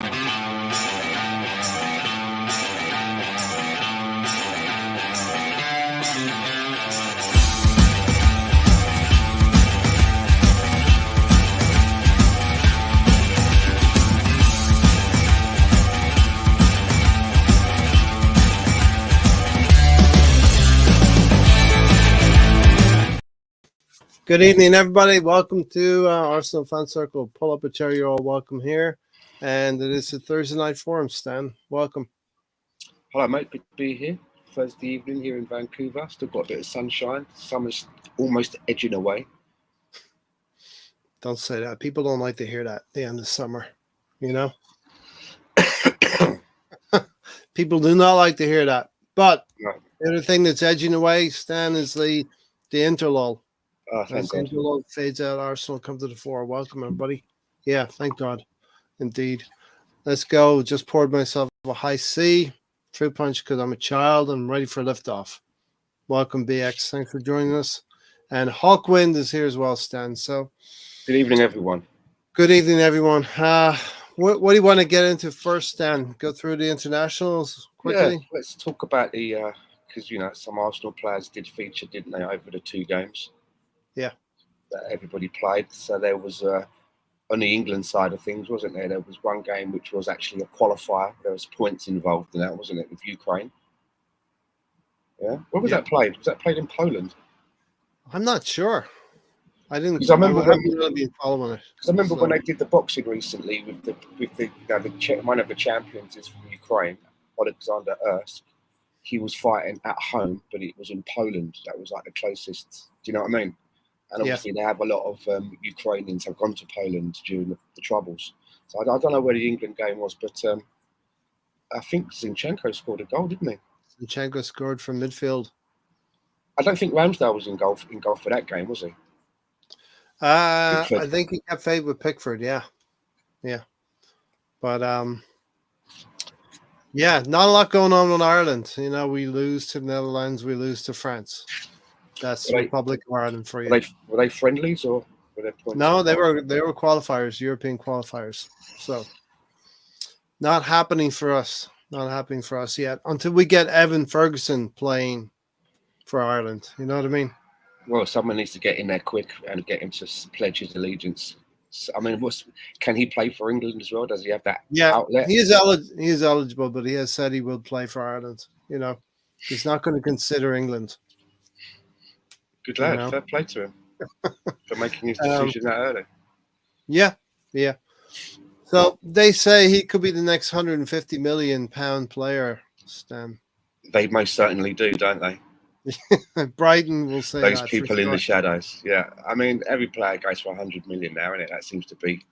Good evening, everybody. Welcome to Arsenal Fan Circle. Pull up a chair. You're all welcome here. And it is a Thursday night forum, Stan. Welcome. Hello, mate. Good to be here. Thursday evening here in Vancouver. Still got a bit of sunshine. Summer's almost edging away. Don't say that. People don't like to hear that at the end of summer, you know? People do not like to hear that. But the other thing that's edging away, Stan, is the interlull. Thank God. Interlull fades out. Arsenal come to the fore. Welcome, everybody. Yeah, thank God. Indeed. Let's go. Just poured myself a high C. Fruit punch because I'm a child. I'm ready for liftoff. Welcome, BX. Thanks for joining us. And Hawkwind is here as well, Stan. So, good evening, everyone. Good evening, everyone. What do you want to get into first, Stan? Go through the internationals quickly? Yeah, let's talk about the because some Arsenal players did feature, didn't they, over the two games? Yeah, that everybody played. So there was on the England side of things, wasn't there? There was one game which was actually a qualifier. There was points involved in that, wasn't it, with Ukraine? Yeah. Where was that played? Was that played in Poland? I'm not sure. I didn't. Because I remember following it. Because I remember when they did the boxing recently with the one of the champions is from Ukraine, Alexander Ersk. He was fighting at home, but it was in Poland. That was like the closest. Do you know what I mean? And obviously they have a lot of Ukrainians have gone to Poland during the Troubles. So I don't know where the England game was, but I think Zinchenko scored a goal, didn't he? Zinchenko scored from midfield. I don't think Ramsdale was in goal for that game, was he? I think he kept faith with Pickford, yeah. But not a lot going on in Ireland. You know, we lose to the Netherlands, we lose to France. That's Republic of Ireland for you. Were they friendlies or were they points? No, they were qualifiers, European qualifiers. So not happening for us. Not happening for us yet until we get Evan Ferguson playing for Ireland. You know what I mean? Well, someone needs to get in there quick and get him to pledge his allegiance. I mean, can he play for England as well? Does he have that outlet? He is eligible, but he has said he will play for Ireland. You know, he's not going to consider England. Good lad. Fair play to him for making his decision that early. Yeah. So they say he could be the next £150 million player, Stan. They most certainly do, don't they? Brighton will say those people in the shadows. Yeah, I mean, every player goes for 100 million now, isn't it? That seems to be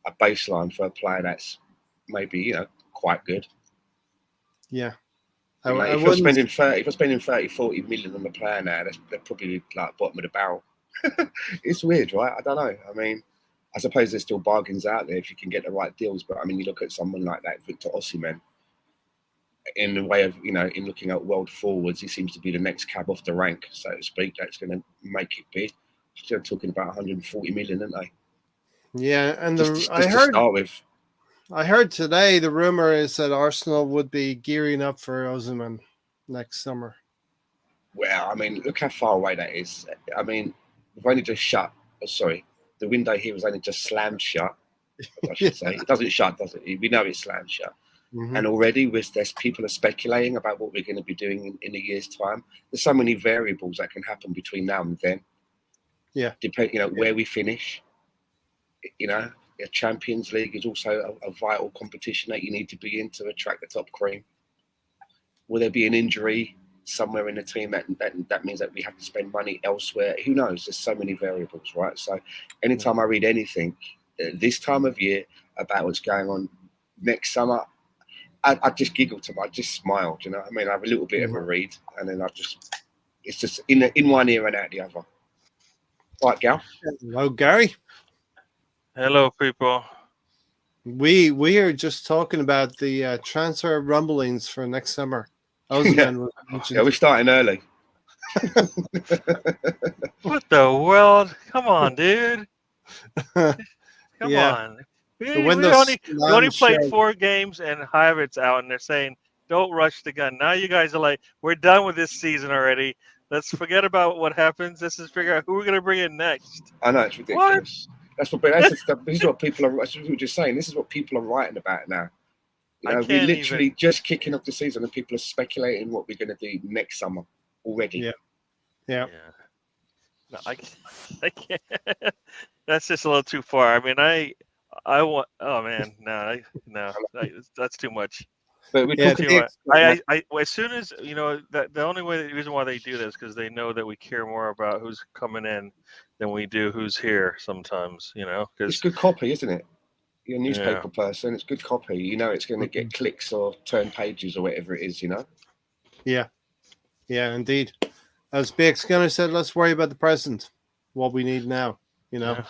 a baseline for a player that's maybe quite good. Yeah. If you're spending 30, 40 million on the player now, they're probably like bottom of the barrel. It's weird, right? I don't know. I mean, I suppose there's still bargains out there if you can get the right deals. But I mean, you look at someone like that, Victor Osimhen. In the way of, in looking at world forwards, he seems to be the next cab off the rank, so to speak. That's going to make it big. Still talking about 140 million, aren't they? Yeah, and I heard today the rumor is that Arsenal would be gearing up for Osimhen next summer. Well, I mean, look how far away that is. I mean, we've only just shut. The window here was only just slammed shut. I should say it doesn't shut, does it? We know it's slammed shut. Mm-hmm. And already there's people are speculating about what we're going to be doing in a year's time. There's so many variables that can happen between now and then. Yeah. Where we finish. The Champions League is also a vital competition that you need to be in to attract the top cream. Will there be an injury somewhere in the team that means that we have to spend money elsewhere? Who knows? There's so many variables, right? So anytime I read anything this time of year about what's going on next summer, I just giggle to them. I just smile. Do you know what I mean? I have a little bit of a read, and then it's just in one ear and out the other. Right, Gal? Hello, Gary. Hello, people. We are just talking about the transfer rumblings for next summer. We're starting early. What the world? Come on, dude. Come on. We windows only played 4 games and Havertz out, and they're saying don't rush the gun. Now you guys are like, we're done with this season already. Let's forget about what happens. Let's just figure out who we're gonna bring in next. I know it's ridiculous. That's what. But this is what people are. That's what we were just saying. This is what people are writing about now. You know, we're literally just kicking off the season, and people are speculating what we're going to do next summer already. Yeah. No, I can't. That's just a little too far. I mean, I want. Oh man, no, that's too much. But we're talking. As soon as that the reason why they do this because they know that we care more about who's coming in than we do who's here. Sometimes, because it's good copy, isn't it? You're a newspaper person. It's good copy. You know, it's going to get clicks or turn pages or whatever it is. Yeah, indeed. As Big Skinner said, let's worry about the present. What we need now. Yeah.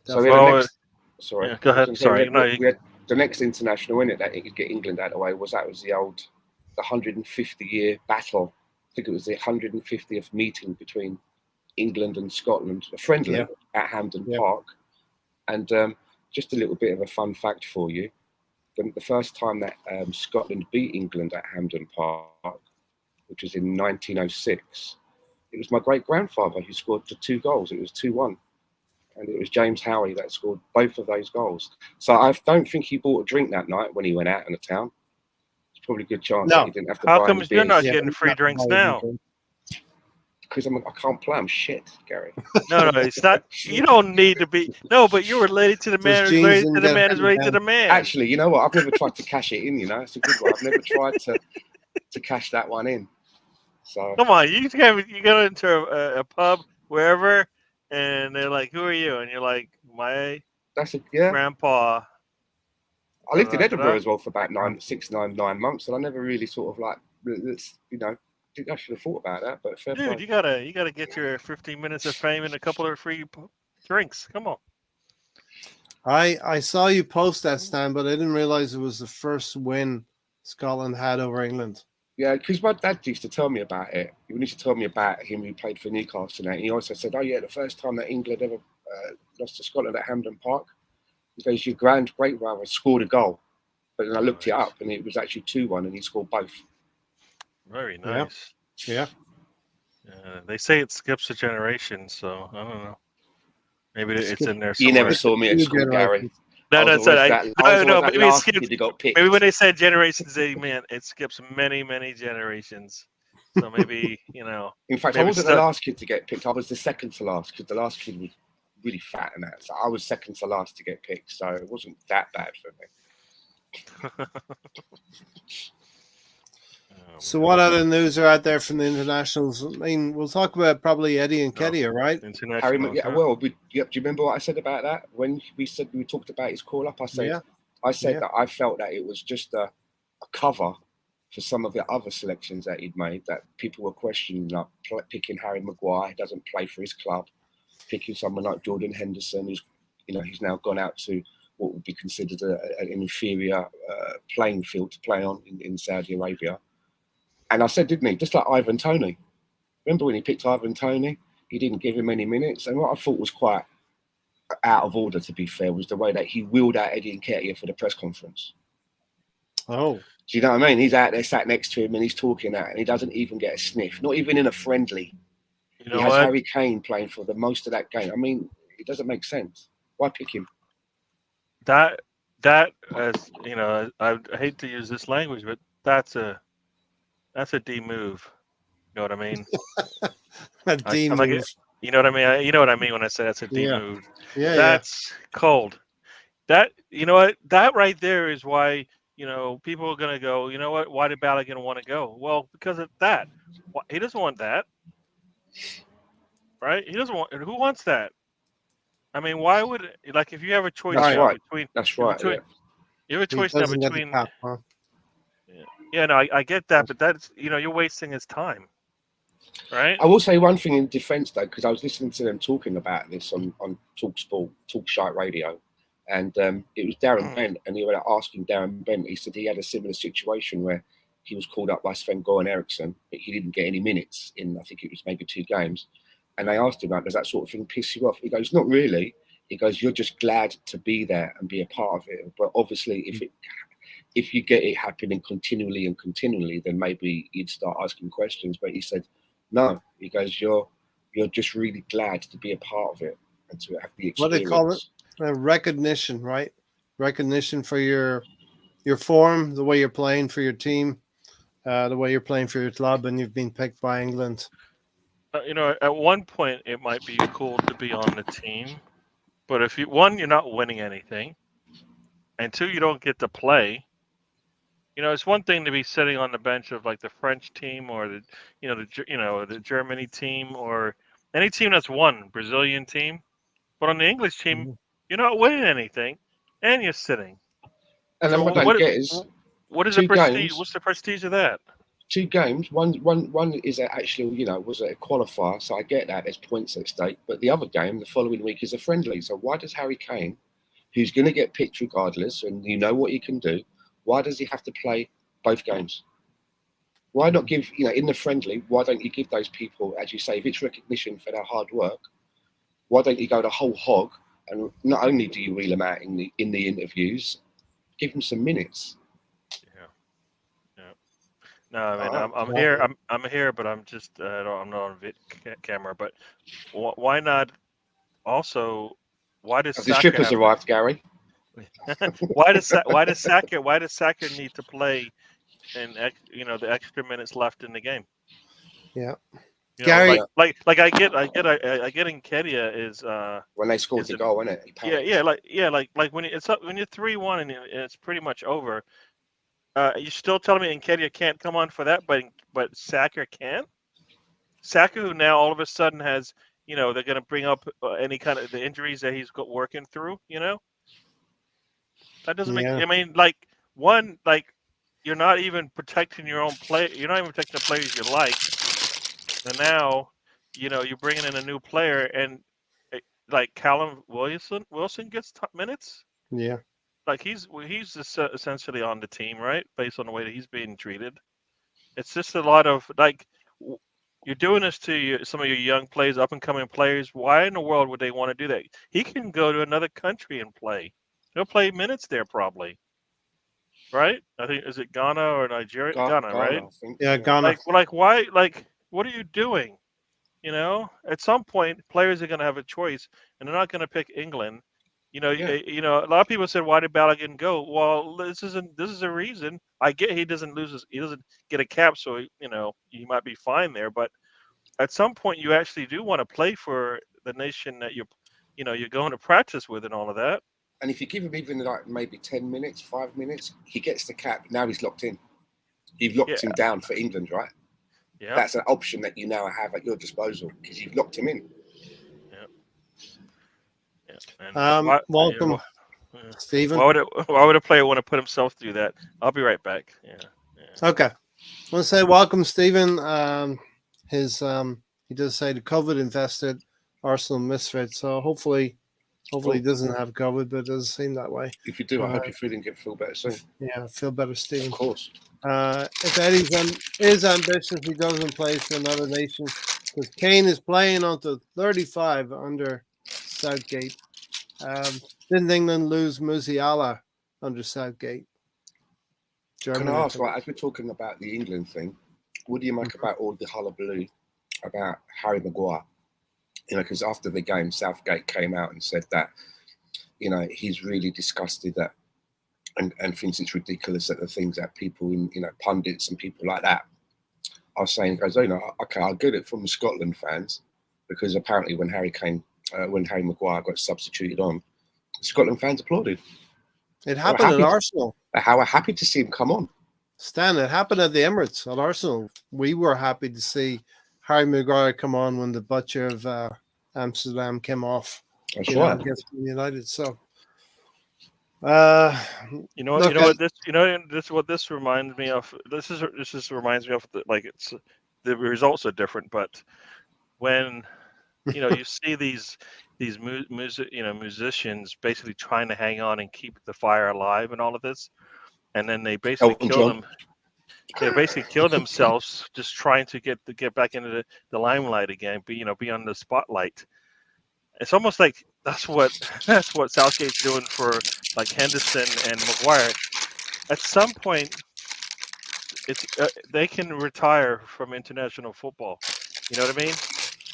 So we had sorry. Yeah, go ahead. Sorry. We had the next international in it that could get England out of the way was the 150-year battle. I think it was the 150th meeting between England and Scotland, a friendly at Hampden Park. And just a little bit of a fun fact for you. The first time that Scotland beat England at Hampden Park, which was in 1906, it was my great-grandfather who scored the 2 goals. It was 2-1. And it was James Howie that scored both of those goals. So I don't think he bought a drink that night when he went out in the town. It's probably a good chance that he didn't have to buy How come you're not Yeah, getting free drinks now? Because I can't play. I'm shit, Gary. No, it's not. You don't need to be. No, but you're related to the man who's related to the man who's related to the man. Actually, you know what? I've never tried to cash it in. It's a good one. I've never tried to cash that one in. So come on, you go into a pub wherever, and they're like, "Who are you?" And you're like, "My grandpa." I lived in Edinburgh as well for about 9 months, and I never really sort of I should have thought about that, but fair play. Dude, you gotta get your 15 minutes of fame and a couple of free drinks. Come on. I saw you post that, Stan, but I didn't realize it was the first win Scotland had over England. Yeah, because my dad used to tell me about it. He used to tell me about him who played for Newcastle, and he also said, "Oh yeah, the first time that England ever lost to Scotland at Hampden Park, he goes, your great-grandfather scored a goal." But then I looked it up, and it was actually 2-1, and he scored both. Very nice. Yeah. They say it skips a generation, so I don't know. Maybe it's in there somewhere. You never saw me at school, Gary. No, maybe it skips. Maybe when they said generations, they meant it skips many, many generations. So maybe, In fact, I wasn't the last kid to get picked. I was the second to last because the last kid was really fat and that. So I was second to last to get picked. So it wasn't that bad for me. So what other news are out there from the internationals? I mean, we'll talk about probably Eddie and Kedia, right? Harry, do you remember what I said about that? When we talked about his call-up, I said that I felt that it was just a cover for some of the other selections that he'd made, that people were questioning, like picking Harry Maguire, doesn't play for his club, picking someone like Jordan Henderson, who's he's now gone out to what would be considered an inferior playing field to play on in Saudi Arabia. And I said, didn't he? Just like Ivan Toney. Remember when he picked Ivan Toney? He didn't give him any minutes. And what I thought was quite out of order, to be fair, was the way that he wheeled out Eddie Nketiah for the press conference. Oh. Do you know what I mean? He's out there sat next to him and he's talking out and he doesn't even get a sniff, not even in a friendly. He has Harry Kane playing for the most of that game. I mean, it doesn't make sense. Why pick him? That as I hate to use this language, but that's a D move. You know what I mean? A D move. You know what I mean? You know what I mean when I say that's a D move. Yeah, that's cold. That that right there is why people are gonna go. You know what? Why did Balogun want to go? Well, because of that. He doesn't want that, right? He doesn't want. Who wants that? I mean, why would if you have a choice between? That's right. You have a choice now between. Yeah, no, I get that, but that's you're wasting his time, right? I will say one thing in defence though, because I was listening to them talking about this on TalkSport, Talkshite Radio, and it was Darren Bent, and they were asking Darren Bent. He said he had a similar situation where he was called up by Sven-Göran Eriksson, but he didn't get any minutes in. I think it was maybe 2 games, and they asked him, "Does that sort of thing piss you off?" He goes, "Not really." He goes, you're just glad to be there and be a part of it. But obviously, if you get it happening continually, then maybe you'd start asking questions. But he said, no. He goes, you're just really glad to be a part of it and to have the experience. What they call it? Recognition, right? Recognition for your form, the way you're playing for your team, the way you're playing for your club, and you've been picked by England. At one point it might be cool to be on the team, but if you're not winning anything, and two, you don't get to play. It's one thing to be sitting on the bench of like the French team or the Germany team or any team that's won, Brazilian team, but on the English team, you're not winning anything, and you're sitting. And then what I get is, what is the prestige? What's the prestige of that? 2 games. One is actually, was a qualifier, so I get that there's points at stake. But the other game, the following week, is a friendly. So why does Harry Kane, who's going to get picked regardless, and you know what he can do, why does he have to play both games? Why not give, in the friendly, why don't you give those people, as you say, if it's recognition for their hard work, why don't you go the whole hog? And not only do you reel them out in the interviews, give them some minutes. No, I mean, I'm here. I'm here, but I'm just I'm not on camera. But why not? Also, why does the strippers arrived, Gary? why does Saka need to play in the extra minutes left in the game? Yeah, Gary, like I get Nketiah is when they scored the goal, isn't it? Like when it's up, when you're 3-1 and it's pretty much over. You're still telling me Nketiah can't come on for that, but Saka can? Saka, who now all of a sudden has, they're going to bring up any kind of the injuries that he's working through, That doesn't make, I mean, you're not even protecting your own play. You're not even protecting the players you like. And now, you're bringing in a new player and like Callum Wilson gets minutes. Yeah. Like he's essentially on the team, right? Based on the way that he's being treated. It's just a lot of you're doing this to some of your young players, up and coming players. Why in the world would they want to do that? He can go to another country and play. He'll play minutes there probably, right? I think is it Ghana or Nigeria? Ghana, right? Yeah, Ghana. Like why? Like what are you doing? At some point, players are going to have a choice, and they're not going to pick England. A lot of people said, "Why did Balogun go?" Well, this is a reason. I get he doesn't get a cap, so he might be fine there. But at some point, you actually do want to play for the nation that you're going to practice with and all of that. And if you give him even like maybe 10 minutes, 5 minutes, he gets the cap. Now he's locked in. You've locked him down for England, right? Yeah, that's an option that you now have at your disposal because you've locked him in. Welcome, Stephen. Why would a player want to put himself through that? I'll be right back. Yeah. Okay. I want to say welcome, Stephen. He does say the COVID infested Arsenal misfit, so hopefully he doesn't have COVID, but it doesn't seem that way. If you do, I hope you're feeling feel better soon. Yeah, feel better, Stephen. Of course. If Eddie's is ambitious, he doesn't play for another nation because Kane is playing until 35 under Southgate. Didn't England lose Musiala under Southgate? Germany. Can I ask, as we're talking about the England thing, what do you make about all the hullabaloo about Harry Maguire? Because after the game, Southgate came out and said that, he's really disgusted that and thinks it's ridiculous that the things that people, pundits and people like that are saying. Goes, okay, I'll get it from the Scotland fans because apparently when Harry Maguire got substituted on, Scotland fans applauded. It happened at Arsenal. How happy to see him come on. Stan, it happened at the Emirates at Arsenal. We were happy to see Harry Maguire come on when the Butcher of Amsterdam came off. That's right. Against United. So, what this reminds me of. This reminds me of the results are different, but when you see these musicians basically trying to hang on and keep the fire alive and all of this, and then they basically kill them. They basically kill themselves just trying to get back into the limelight again, be on the spotlight. It's almost like that's what Southgate's doing for like Henderson and Maguire. At some point, it's they can retire from international football. You know what I mean?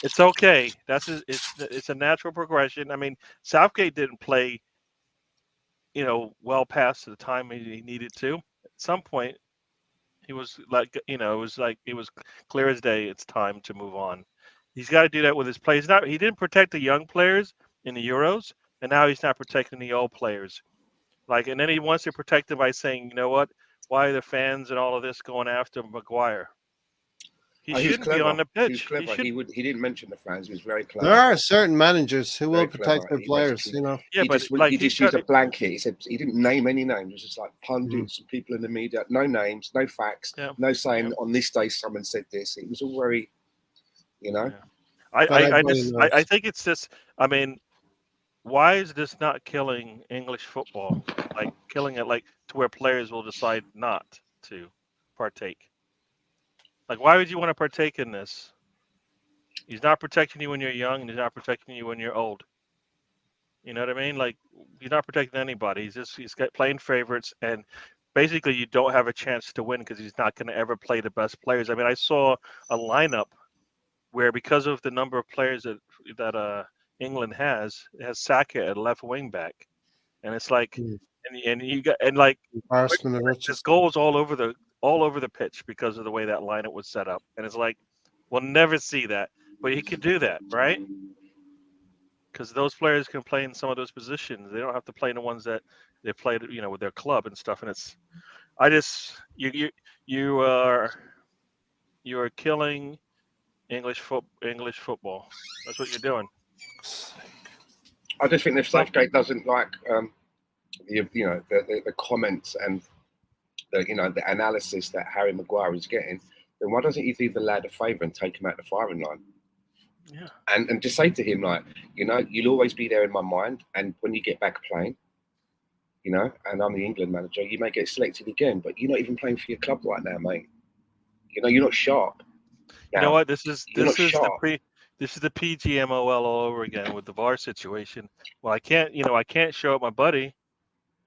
It's okay. It's a natural progression. I mean, Southgate didn't play, well past the time he needed to. At some point, he was like, it was clear as day. It's time to move on. He's got to do that with his players. He didn't protect the young players in the Euros, and now he's not protecting the old players. And then he wants to protect them by saying, you know what? Why are the fans and all of this going after Maguire? He shouldn't be on the pitch. He was clever. He didn't mention the fans. He was very clever. There are certain managers who will protect their He players. Yeah, he just used a blanket. He said he didn't name any names. It was just like pundits and people in the media. No names, no facts, no saying on this day someone said this. It was all very, Yeah. I think it's just. I mean, why is this not killing English football? Like killing it, to where players will decide not to partake. Why would you want to partake in this? He's not protecting you when you're young, and he's not protecting you when you're old. You know what I mean? He's not protecting anybody. He's got playing favorites, and basically you don't have a chance to win because he's not going to ever play the best players. I mean, I saw a lineup where because of the number of players that England has, it has Saka at left wing back, and it's and you got Arsene Wengers. there's goals all over the pitch because of the way that lineup was set up, and it's we'll never see that, but he could do that, right? Because those players can play in some of those positions. They don't have to play in the ones that they played, with their club and stuff. And you are killing English football. That's what you're doing. I just think if Southgate doesn't like the comments and the analysis that Harry Maguire is getting, then why doesn't he do the lad a favour and take him out the firing line? Yeah. And just say to him, you'll always be there in my mind, and when you get back playing, and I'm the England manager, you may get selected again, but you're not even playing for your club right now, mate. You're not sharp. Now, you know what? This is the PGMOL all over again with the VAR situation. Well, I can't show up my buddy,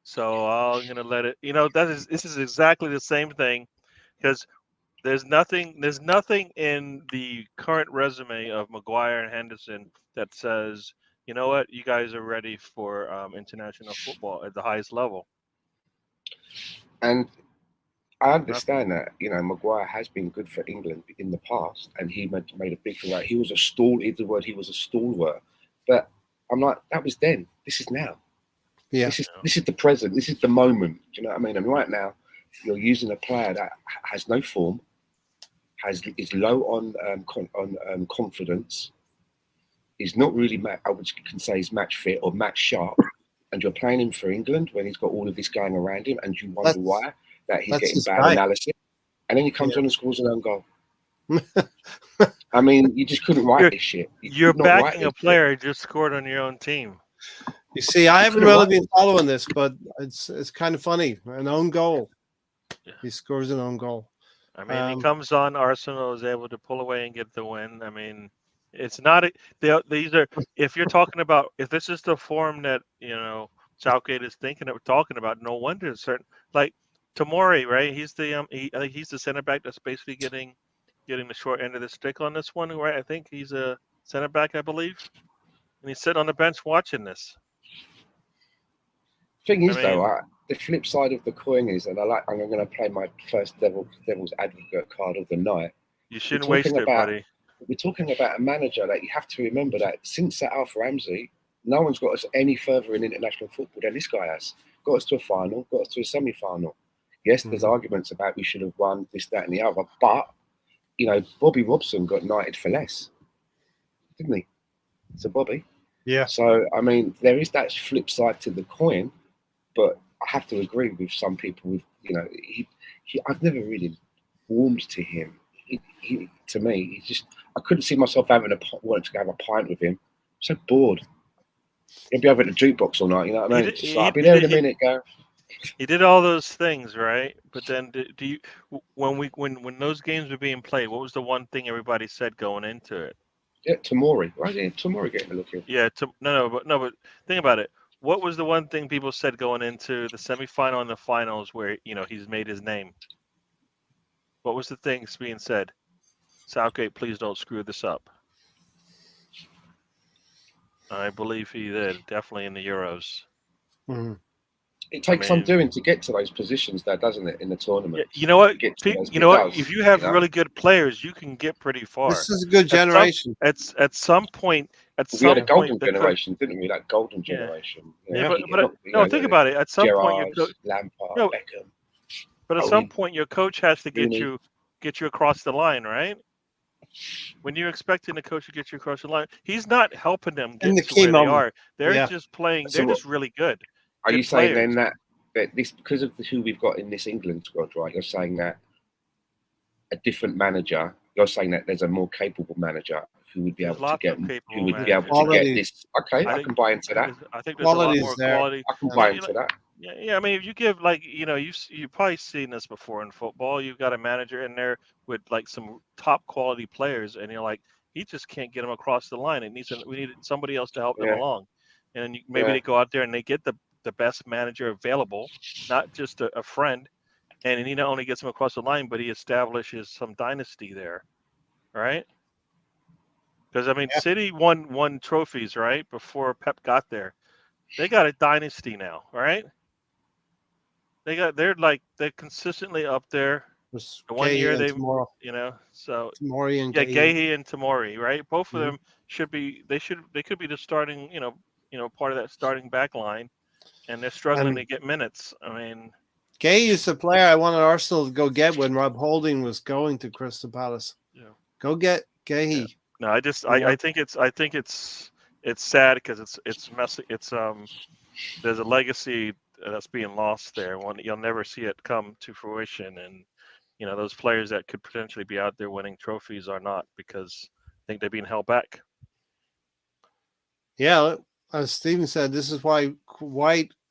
so I'm gonna let it. This is exactly the same thing, because there's nothing in the current resume of Maguire and Henderson that says, you know what, you guys are ready for international football at the highest level. And I understand that, Maguire has been good for England in the past, and he made a big thing. He was a stalwart. But I'm like, that was then. This is now. Yeah. This is the present. This is the moment. Do you know what I mean? And right now, you're using a player that has no form, is low on confidence, is not really he's match fit or match sharp, and you're playing him for England when he's got all of this going around him, and you wonder why that he's getting bad analysis, and then he comes on and scores an own goal. I mean, you just couldn't write this shit. You're backing a player who just scored on your own team. You see, I haven't really been following this, but it's kind of funny. An own goal. Yeah. He scores an own goal. I mean, he comes on. Arsenal is able to pull away and get the win. I mean, it's not. These are. If you're talking about, if this is the form that Southgate is talking about, no wonder it's certain. Tomori, right? He's the I think he's the center back that's basically getting the short end of the stick on this one, right? I think he's a center back, I believe, and he's sitting on the bench watching this. Thing is, the flip side of the coin is, and I'm going to play my first devil's advocate card of the night. You shouldn't waste it, buddy. We're talking about a manager that you have to remember that since Sir Alf Ramsey, no one's got us any further in international football than this guy has. Got us to a final, got us to a semi-final. Yes, there's arguments about we should have won this, that, and the other, but Bobby Robson got knighted for less, didn't he? So Bobby. Yeah. So I mean, there is that flip side to the coin, but I have to agree with some people. I've never really warmed to him. To me, I couldn't see myself wanting to have a pint with him. I'm so bored. He'll be over at the jukebox all night. You know what I mean? I'll be there in a minute, Gareth. He did all those things, right? But then, do you when those games were being played, what was the one thing everybody said going into it? Yeah, Tomori. Why isn't Tomori getting a look in? Yeah, but think about it. What was the one thing people said going into the semifinal and the finals where he's made his name? What was the things being said? Southgate, please don't screw this up. I believe he did, definitely in the Euros. Mm-hmm. It takes some doing to get to those positions, though, doesn't it, in the tournament? Yeah, you know what? Does, if you have really good players, you can get pretty far. This is a good generation. At some point, we had a golden generation, didn't we? That golden generation. Yeah, but think about it. At some point, Lampard, Beckham. But at some point, your coach has to get you across the line, right? When you're expecting the coach to get you across the line, he's not helping them get to where they are. They're just playing. They're just really good. Are you saying then that this, because of who we've got in this England squad, right? You're saying that a different manager. You're saying that there's a more capable manager who would be able to get this. Okay, I can buy into that. I think there's a lot more quality. I can buy into that. Yeah. I mean, if you give you've probably seen this before in football. You've got a manager in there with like some top quality players, and you're like, he just can't get them across the line. We need somebody else to help them along, and maybe they go out there and they get the best manager available, not just a friend, and he not only gets them across the line, but he establishes some dynasty there, right? Because I mean, City won trophies right before Pep got there. They got a dynasty now, right? They're consistently up there. The 1 year they, so Tomori and Gahey and Tomori, right? Both of them should be. They could be the starting, part of that starting back line, and they're struggling to get minutes. I mean, Gahey is the player I wanted Arsenal to go get when Rob Holding was going to Crystal Palace. Yeah, go get Gahey. Yeah. No, I think it's sad because it's messy. It's there's a legacy that's being lost there. You'll never see it come to fruition, and those players that could potentially be out there winning trophies are not, because I think they're being held back. Yeah, as Stephen said, this is why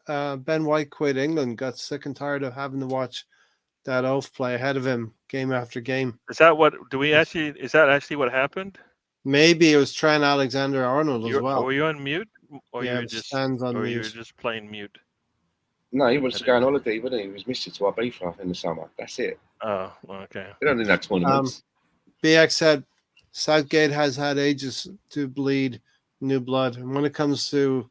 Ben White quit England, got sick and tired of having to watch that oaf play ahead of him game after game. Is that actually what happened? Maybe it was Trent Alexander-Arnold as well. Were you on mute? Or yeah, you just you were just playing mute? No, he wants to go on holiday, wouldn't he? He was missing to Ibiza in the summer. That's it. Oh, okay. They don't need that tournament. BX said Southgate has had ages to bleed new blood, and when it comes to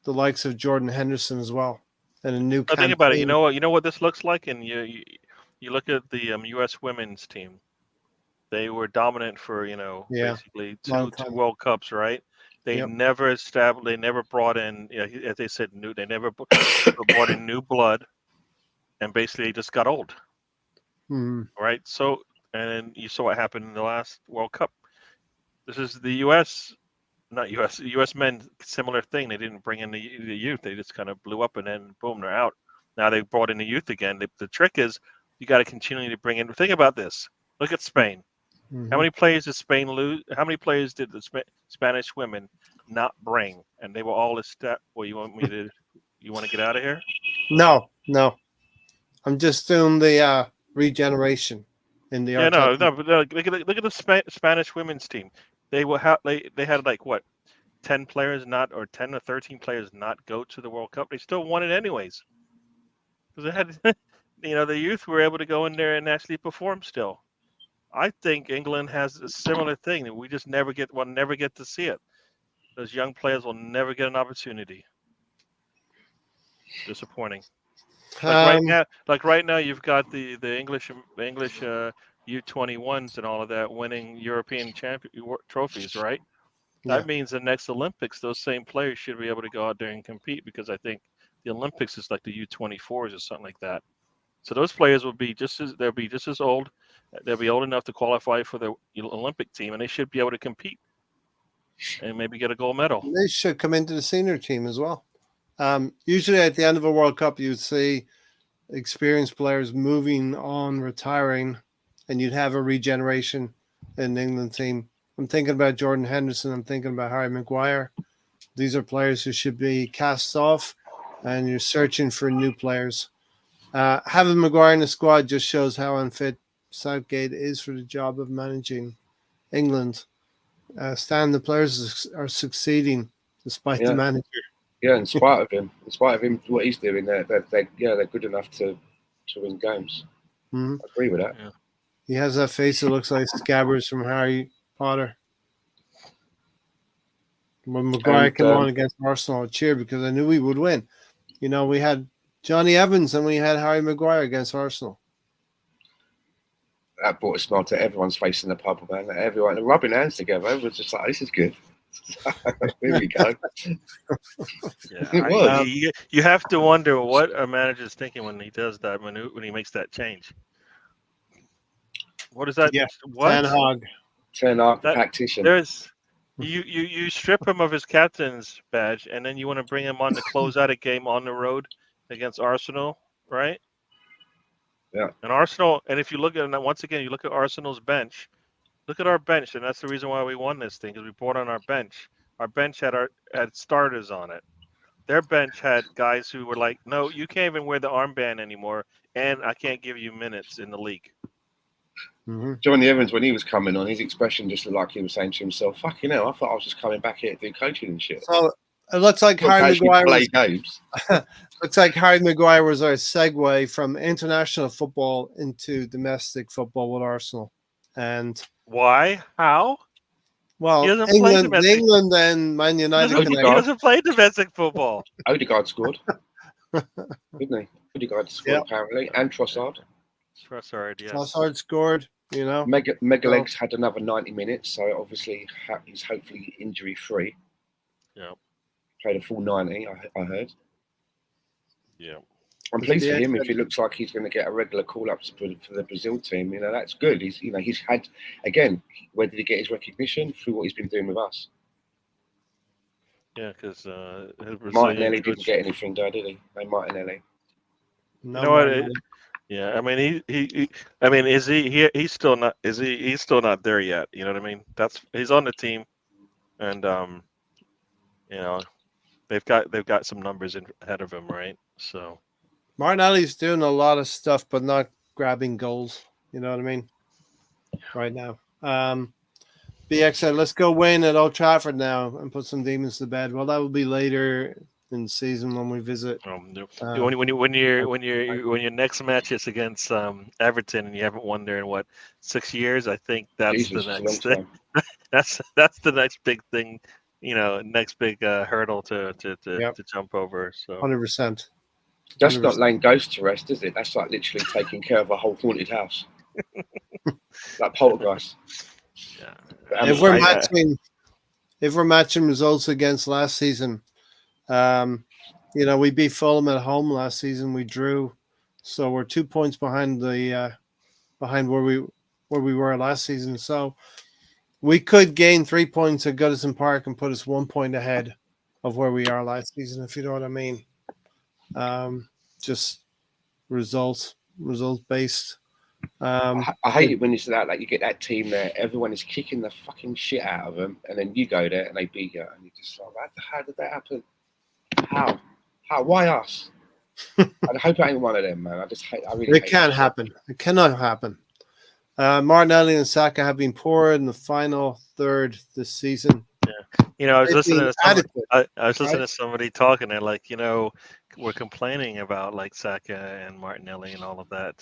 the likes of Jordan Henderson as well, and a new campaign. Think about it. You know what this looks like, and you look at the U.S. women's team. They were dominant for basically two World Cups, right? They never established. They never brought in, as they said, they never brought in new blood, and basically they just got old, right? So, and you saw what happened in the last World Cup. This is the U.S. U.S. men, similar thing. They didn't bring in the youth. They just kind of blew up, and then boom, they're out. Now they brought in the youth again. The trick is you got to continually bring in. Think about this. Look at Spain. How many players did Spain lose? How many players did the Spanish women not bring? And they were all a step. Well, you want to get out of here? No. I'm just doing the regeneration in the. Yeah, no. But look at the Spanish women's team. They had like what, 10 players not, or 10 or 13 players not go to the World Cup. They still won it anyways. Because they had, the youth were able to go in there and actually perform still. I think England has a similar thing that we just never get to see it. Those young players will never get an opportunity. Disappointing. Like right now, you've got the English U21s and all of that winning European trophies, right? That means the next Olympics, those same players should be able to go out there and compete, because I think the Olympics is like the U24s or something like that. So those players will be just as old. They'll be old enough to qualify for the Olympic team, and they should be able to compete and maybe get a gold medal. They should come into the senior team as well. Usually at the end of a World Cup, you'd see experienced players moving on, retiring, and you'd have a regeneration in the England team. I'm thinking about Jordan Henderson. I'm thinking about Harry Maguire. These are players who should be cast off, and you're searching for new players. Having Maguire in the squad just shows how unfit Southgate is for the job of managing England. Stan, the players are succeeding despite the Yeah. manager. Yeah, in spite of him, what he's doing, they're good enough to win games. Hmm. I agree with that. Yeah. He has that face that looks like Scabbers from Harry Potter. When Maguire came on against Arsenal, I cheered because I knew we would win. You know, we had Johnny Evans and we had Harry Maguire against Arsenal. That brought a smile to everyone's face in the pub, man. Everyone rubbing hands together. It was just like, this is good. Here we go. Yeah, It was. you have to wonder what a manager's thinking when he does that when he makes that change. What is that? Yeah, What? Ten Hag. Turn up tactician. There's you strip him of his captain's badge, and then you want to bring him on to close out a game on the road against Arsenal, right? Yeah. And Arsenal, and if you look at once again, you look at Arsenal's bench. Look at our bench, and that's the reason why we won this thing because we brought on our bench. Our bench had starters on it. Their bench had guys who were like, "No, you can't even wear the armband anymore, and I can't give you minutes in the league." Mm-hmm. Johnny Evans, when he was coming on, his expression just looked like he was saying to himself, "Fucking hell, I thought I was just coming back here to do coaching and shit." So it looks like Harry Maguire play games. looks like Harry Maguire was our segue from international football into domestic football with Arsenal. And why? How? well, He doesn't play England and Man United He doesn't play domestic football. Odegaard scored, didn't he? Odegaard scored apparently, and Trossard. Trossard, yes. Trossard scored. You know, Megalegs had another 90 minutes, so obviously he's hopefully injury free. Yeah. Played a full 90, I heard. Yeah. I'm pleased for him if it looks like he's going to get a regular call up for the Brazil team. You know, that's good. He's had, again, where did he get his recognition? Through what he's been doing with us. Yeah, because Martinelli didn't get anything, did he? No Martinelli. no, you know what? Yeah, I mean he's still not he's still not there yet. You know what I mean? He's on the team, and you know, they've got some numbers ahead of him, right? So Martinelli's doing a lot of stuff, but not grabbing goals. You know what I mean? Right now. BX said, let's go win at Old Trafford now and put some demons to bed. Well, that will be later in the season when we visit. when your next match is against Everton and you haven't won there in 6 years, I think that's the next thing. That's the next big thing, you know, next big hurdle to jump over. So 100%. That's not laying ghosts to rest, is it? That's like literally taking care of a whole haunted house, like Poltergeist. Yeah. If we're matching results against last season, you know, we beat Fulham at home last season. We drew, so we're 2 points behind behind where we were last season. So we could gain 3 points at Goodison Park and put us 1 point ahead of where we are last season, if you know what I mean. Just results based. I hate it when it's that, like you get that team there, everyone is kicking the fucking shit out of them, and then you go there and they beat you, and you just like, how did that happen? How? Why us? I hope I ain't one of them, man. It can't happen. It cannot happen. Martinelli and Saka have been poor in the final third this season. Yeah, you know, I was listening to somebody talking, and like, you know, we're complaining about like Saka and Martinelli and all of that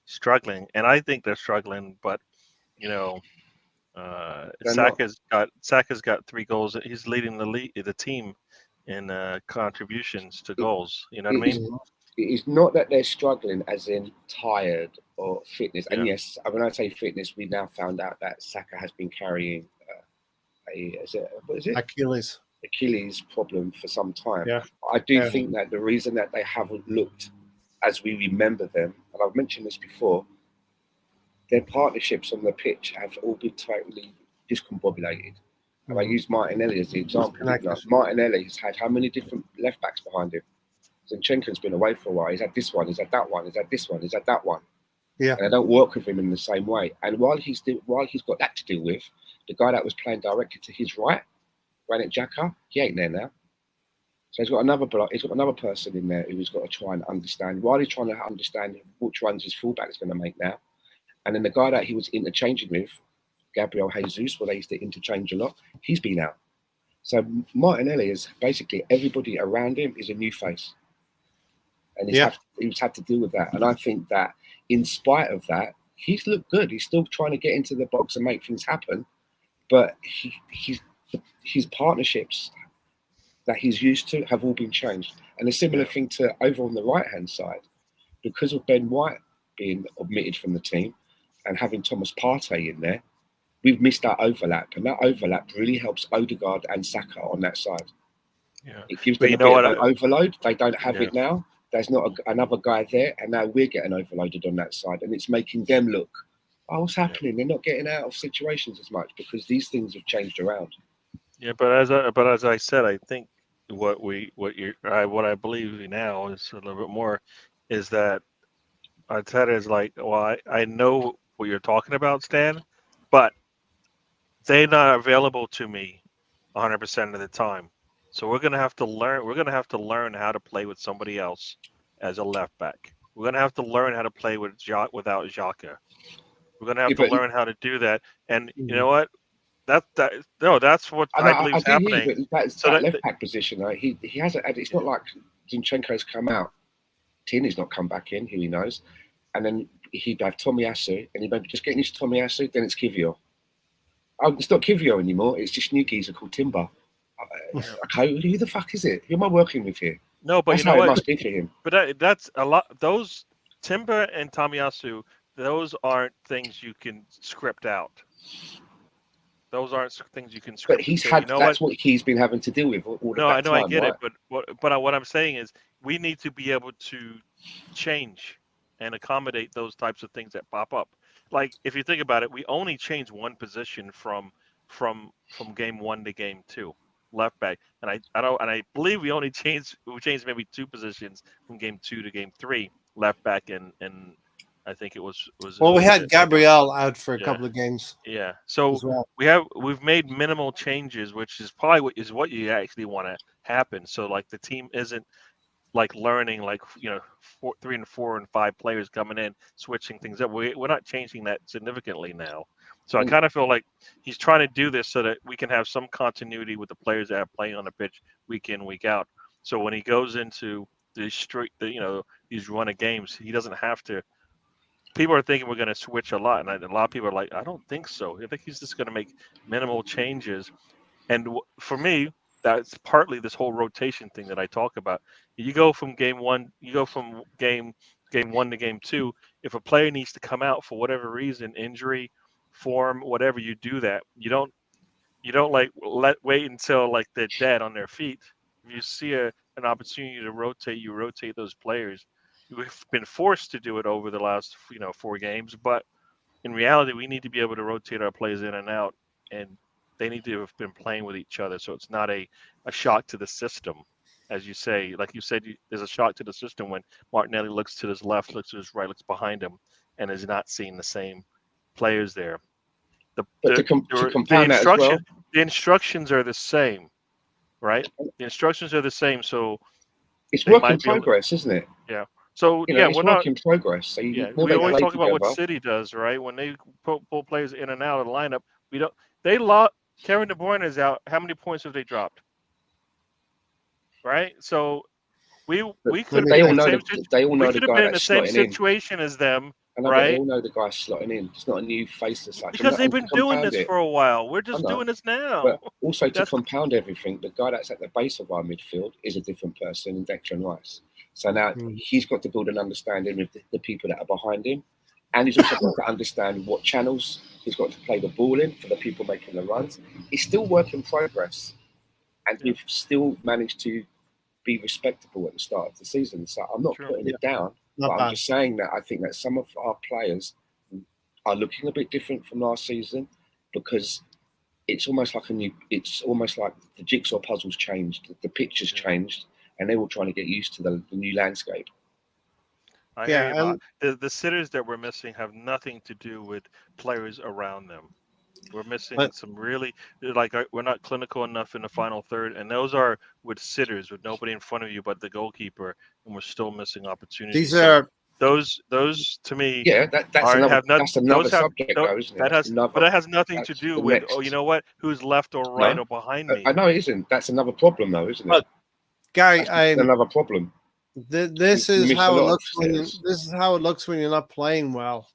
struggling, and I think they're struggling, but you know, Saka's got 3 goals. He's leading the team in contributions to goals. You know what I mean? It's not that they're struggling as in tired or fitness. And yes, when I say fitness, we now found out that Saka has been carrying Achilles problem for some time. Yeah. I do think that the reason that they haven't looked as we remember them, and I've mentioned this before, their partnerships on the pitch have all been totally discombobulated. And I use Martinelli as the example. Martinelli has had how many different left backs behind him? Zinchenko's been away for a while. He's had this one, he's had that one, he's had this one, he's had that one. Yeah. And they don't work with him in the same way. And while he's got that to deal with, the guy that was playing directly to his right, Granit Xhaka, he ain't there now. So he's got another person in there who's got to try and understand. While he's trying to understand which runs his fullback is going to make now, and then the guy that he was interchanging with, Gabriel Jesus, where they used to interchange a lot. He's been out. So Martinelli is basically everybody around him is a new face. And he's had to deal with that. And I think that in spite of that, he's looked good. He's still trying to get into the box and make things happen. But his partnerships that he's used to have all been changed. And a similar thing to over on the right-hand side, because of Ben White being omitted from the team and having Thomas Partey in there, we've missed that overlap. And that overlap really helps Odegaard and Saka on that side. Yeah. It gives them a bit of an overload. They don't have it now. There's not another guy there, and now we're getting overloaded on that side, and it's making them look, oh, what's happening? They're not getting out of situations as much because these things have changed around. Yeah, but as I said, I think what I believe now is a little bit more is that Arteta is like, well, I know what you're talking about, Stan, but they're not available to me 100% of the time. So we're gonna have to learn. We're gonna have to learn how to play with somebody else as a left back. We're gonna have to learn how to play without Xhaka. We're gonna have to learn how to do that. And you know what? That's what I believe is happening. That's that left back position. Right? He hasn't. It's not like Zinchenko's come out. Tierney's not come back in. Who he knows. And then he'd have Tomiyasu, and he'd maybe just getting into Tomiyasu. Then it's Kivior. Oh, it's not Kivior anymore. It's just new geezer called Timber. Okay, who the fuck is it? Who am I working with here? No, but that's you know how what? It must be for him. But that's a lot. Those Timber and Tomiyasu, those aren't things you can script out. Those aren't things you can script. But he's had. That's what he's been having to deal with all the time. I know, I get it. But what I'm saying is, we need to be able to change and accommodate those types of things that pop up. Like if you think about it, we only changed one position from game 1 to game 2. Left back, and I believe we changed maybe 2 positions from game 2 to game 3, left back and I think it was. Well, we had Gabriel out for a couple of games. Yeah, so we've made minimal changes, which is probably what you actually want to happen. So like the team isn't like learning 3 and 4 and 5 players coming in, switching things up. We're not changing that significantly now. So I kind of feel like he's trying to do this so that we can have some continuity with the players that are playing on the pitch week in, week out. So when he goes into these run of games, he doesn't have to. People are thinking we're going to switch a lot, and a lot of people are like, I don't think so. I think he's just going to make minimal changes. And for me, that's partly this whole rotation thing that I talk about. You go from game 1 to game 2. If a player needs to come out for whatever reason, injury, form, whatever, you do that. You don't wait until like they're dead on their feet. If you see an opportunity to rotate, you rotate those players. We've been forced to do it over the last 4 games, but in reality, we need to be able to rotate our players in and out, and they need to have been playing with each other, so it's not a shock to the system, as you say. Like you said, there's a shock to the system when Martinelli looks to his left, looks to his right, looks behind him, and is not seeing the same players there. The instructions are the same, right? The instructions are the same, so it's work in progress, isn't it? Yeah. So it's work in progress. So we always talk about what City does, right? When they pull players in and out of the lineup, Kevin De Bruyne is out. How many points have they dropped? Right. So we could have been in the same situation as them. Right? They all know the guy's slotting in. It's not a new face as such. Because they've been doing this for a while. We're just doing this now. But also to compound everything, the guy that's at the base of our midfield is a different person in Declan Rice. So now he's got to build an understanding with the people that are behind him. And he's also got to understand what channels he's got to play the ball in for the people making the runs. It's still work in progress. And we've still managed to be respectable at the start of the season. So I'm not putting it down. I'm just saying that I think that some of our players are looking a bit different from last season because it's almost like the jigsaw puzzle's changed, the picture's changed, and they're all trying to get used to the new landscape. The sitters that we're missing have nothing to do with players around them. We're missing some really, we're not clinical enough in the final third, and those are with sitters, with nobody in front of you but the goalkeeper, and we're still missing opportunities. those to me Yeah, that's are another have not that's another those have subject, those, though, isn't it? that That's has another. but that has nothing to That's do the with next. who's left or right or behind me. I know it isn't. That's another problem, though, isn't it? Look, Gary, That's another problem. this You is miss a how it lot of looks when players. this is how it looks when you're not playing well,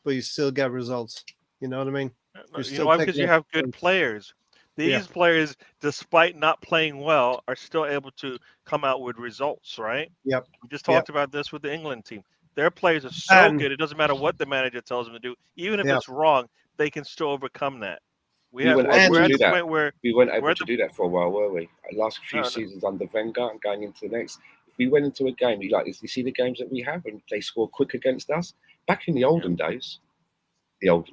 but you still get results. You know what I mean? You're You know still why? Because picking you up have good points. players. Yeah. These players, despite not playing well, are still able to come out with results, right? Yep. We just Yep. talked about this with the England team. Their players are so And good, it doesn't matter what the manager tells them to do. Even if yeah. it's wrong, they can still overcome that. We weren't able and We're to at do the that. point where We weren't we're able at to the do that for a while, were we? Last few no, seasons under Wenger and going into the next. If we went into a game, you see the games that we have, and they score quick against us. Back in the olden days, no.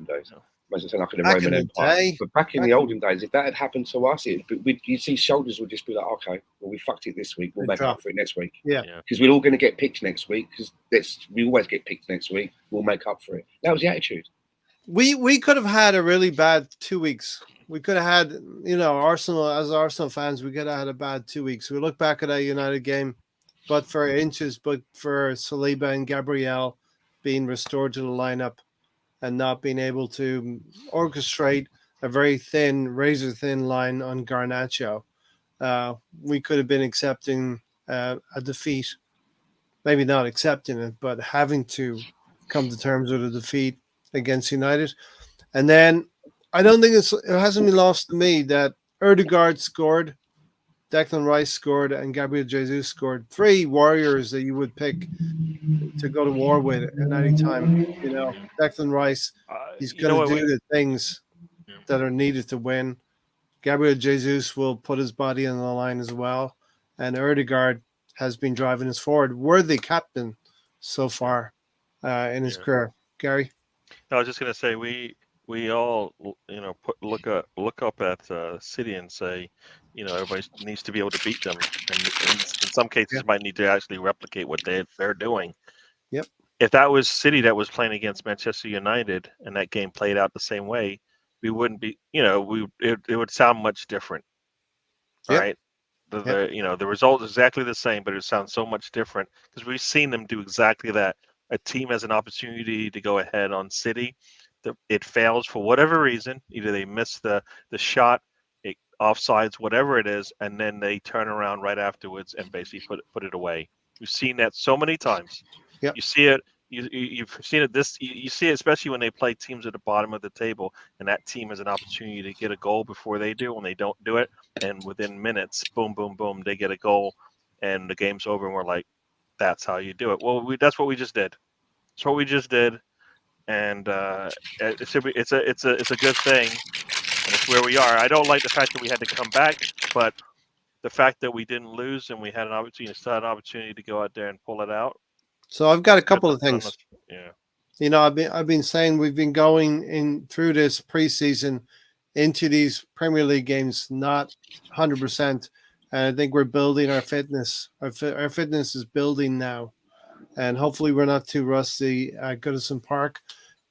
as I said, like in the back Roman in the Empire. day, But back in the olden days, if that had happened to us, you'd see shoulders would just be like, okay, well, we fucked it this week. We'll They make drop. up for it next week. Yeah. Because we're all going to get picked next week. Because we always get picked next week. We'll make up for it. That was the attitude. We could have had a really bad 2 weeks. We could have had, Arsenal fans, we could have had a bad 2 weeks. We look back at that United game, but for Saliba and Gabriel being restored to the lineup and not being able to orchestrate a very thin, razor thin line on Garnacho, we could have been accepting a defeat. Maybe not accepting it, but having to come to terms with a defeat against United. And then I don't think it hasn't been lost to me that Odegaard scored, Declan Rice scored, and Gabriel Jesus scored. 3 warriors that you would pick to go to war with at any time. You know, Declan Rice, he's you know going to what? do the things that are needed to win. Gabriel Jesus will put his body on the line as well. And Odegaard has been driving us forward. Worthy captain so far in his career. Gary? I was just going to say we all look up at City and say, everybody needs to be able to beat them, and in some cases might need to actually replicate what they're doing. Yep. If that was City that was playing against Manchester United and that game played out the same way, we wouldn't be, it would sound much different, right? The result is exactly the same, but it sounds so much different because we've seen them do exactly that. A team has an opportunity to go ahead on City. It fails for whatever reason. Either they miss the shot, offsides, whatever it is, and then they turn around right afterwards and basically put it away. We've seen that so many times. Yep. You see it. You've seen it. You see it especially when they play teams at the bottom of the table, and that team has an opportunity to get a goal before they do, and they don't do it. And within minutes, boom, boom, boom, they get a goal, and the game's over. And we're like, "That's how you do it." Well, that's what we just did. That's what we just did, and it's a good thing, and it's where we are. I don't like the fact that we had to come back, but the fact that we didn't lose and we had an opportunity to go out there and pull it out. So I've got a couple of things. Yeah. You know, I've been saying we've been going in through this preseason into these Premier League games not 100%, and I think we're building our fitness. Our fitness is building now, and hopefully we're not too rusty at Goodison Park.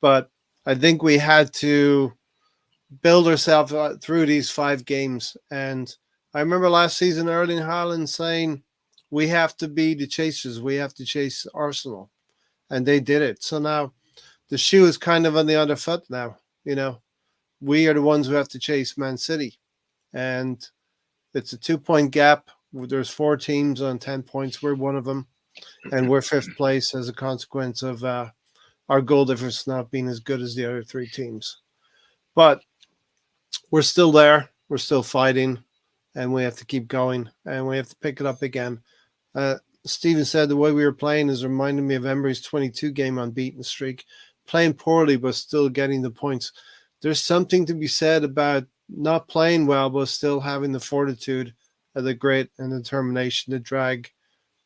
But I think we had to build ourselves through these 5 games. And I remember last season Erling Haaland saying, we have to be the chasers. We have to chase Arsenal. And they did it. So now the shoe is kind of on the other foot now. You know, we are the ones who have to chase Man City. And it's a 2-point gap. There's 4 teams on 10 points. We're one of them. And we're 5th place as a consequence of our goal difference not being as good as the other 3 teams. But we're still there. We're still fighting. And we have to keep going. And we have to pick it up again. Stephen said the way we were playing is reminding me of Emery's 22-game unbeaten streak. Playing poorly, but still getting the points. There's something to be said about not playing well, but still having the fortitude of the grit and determination to drag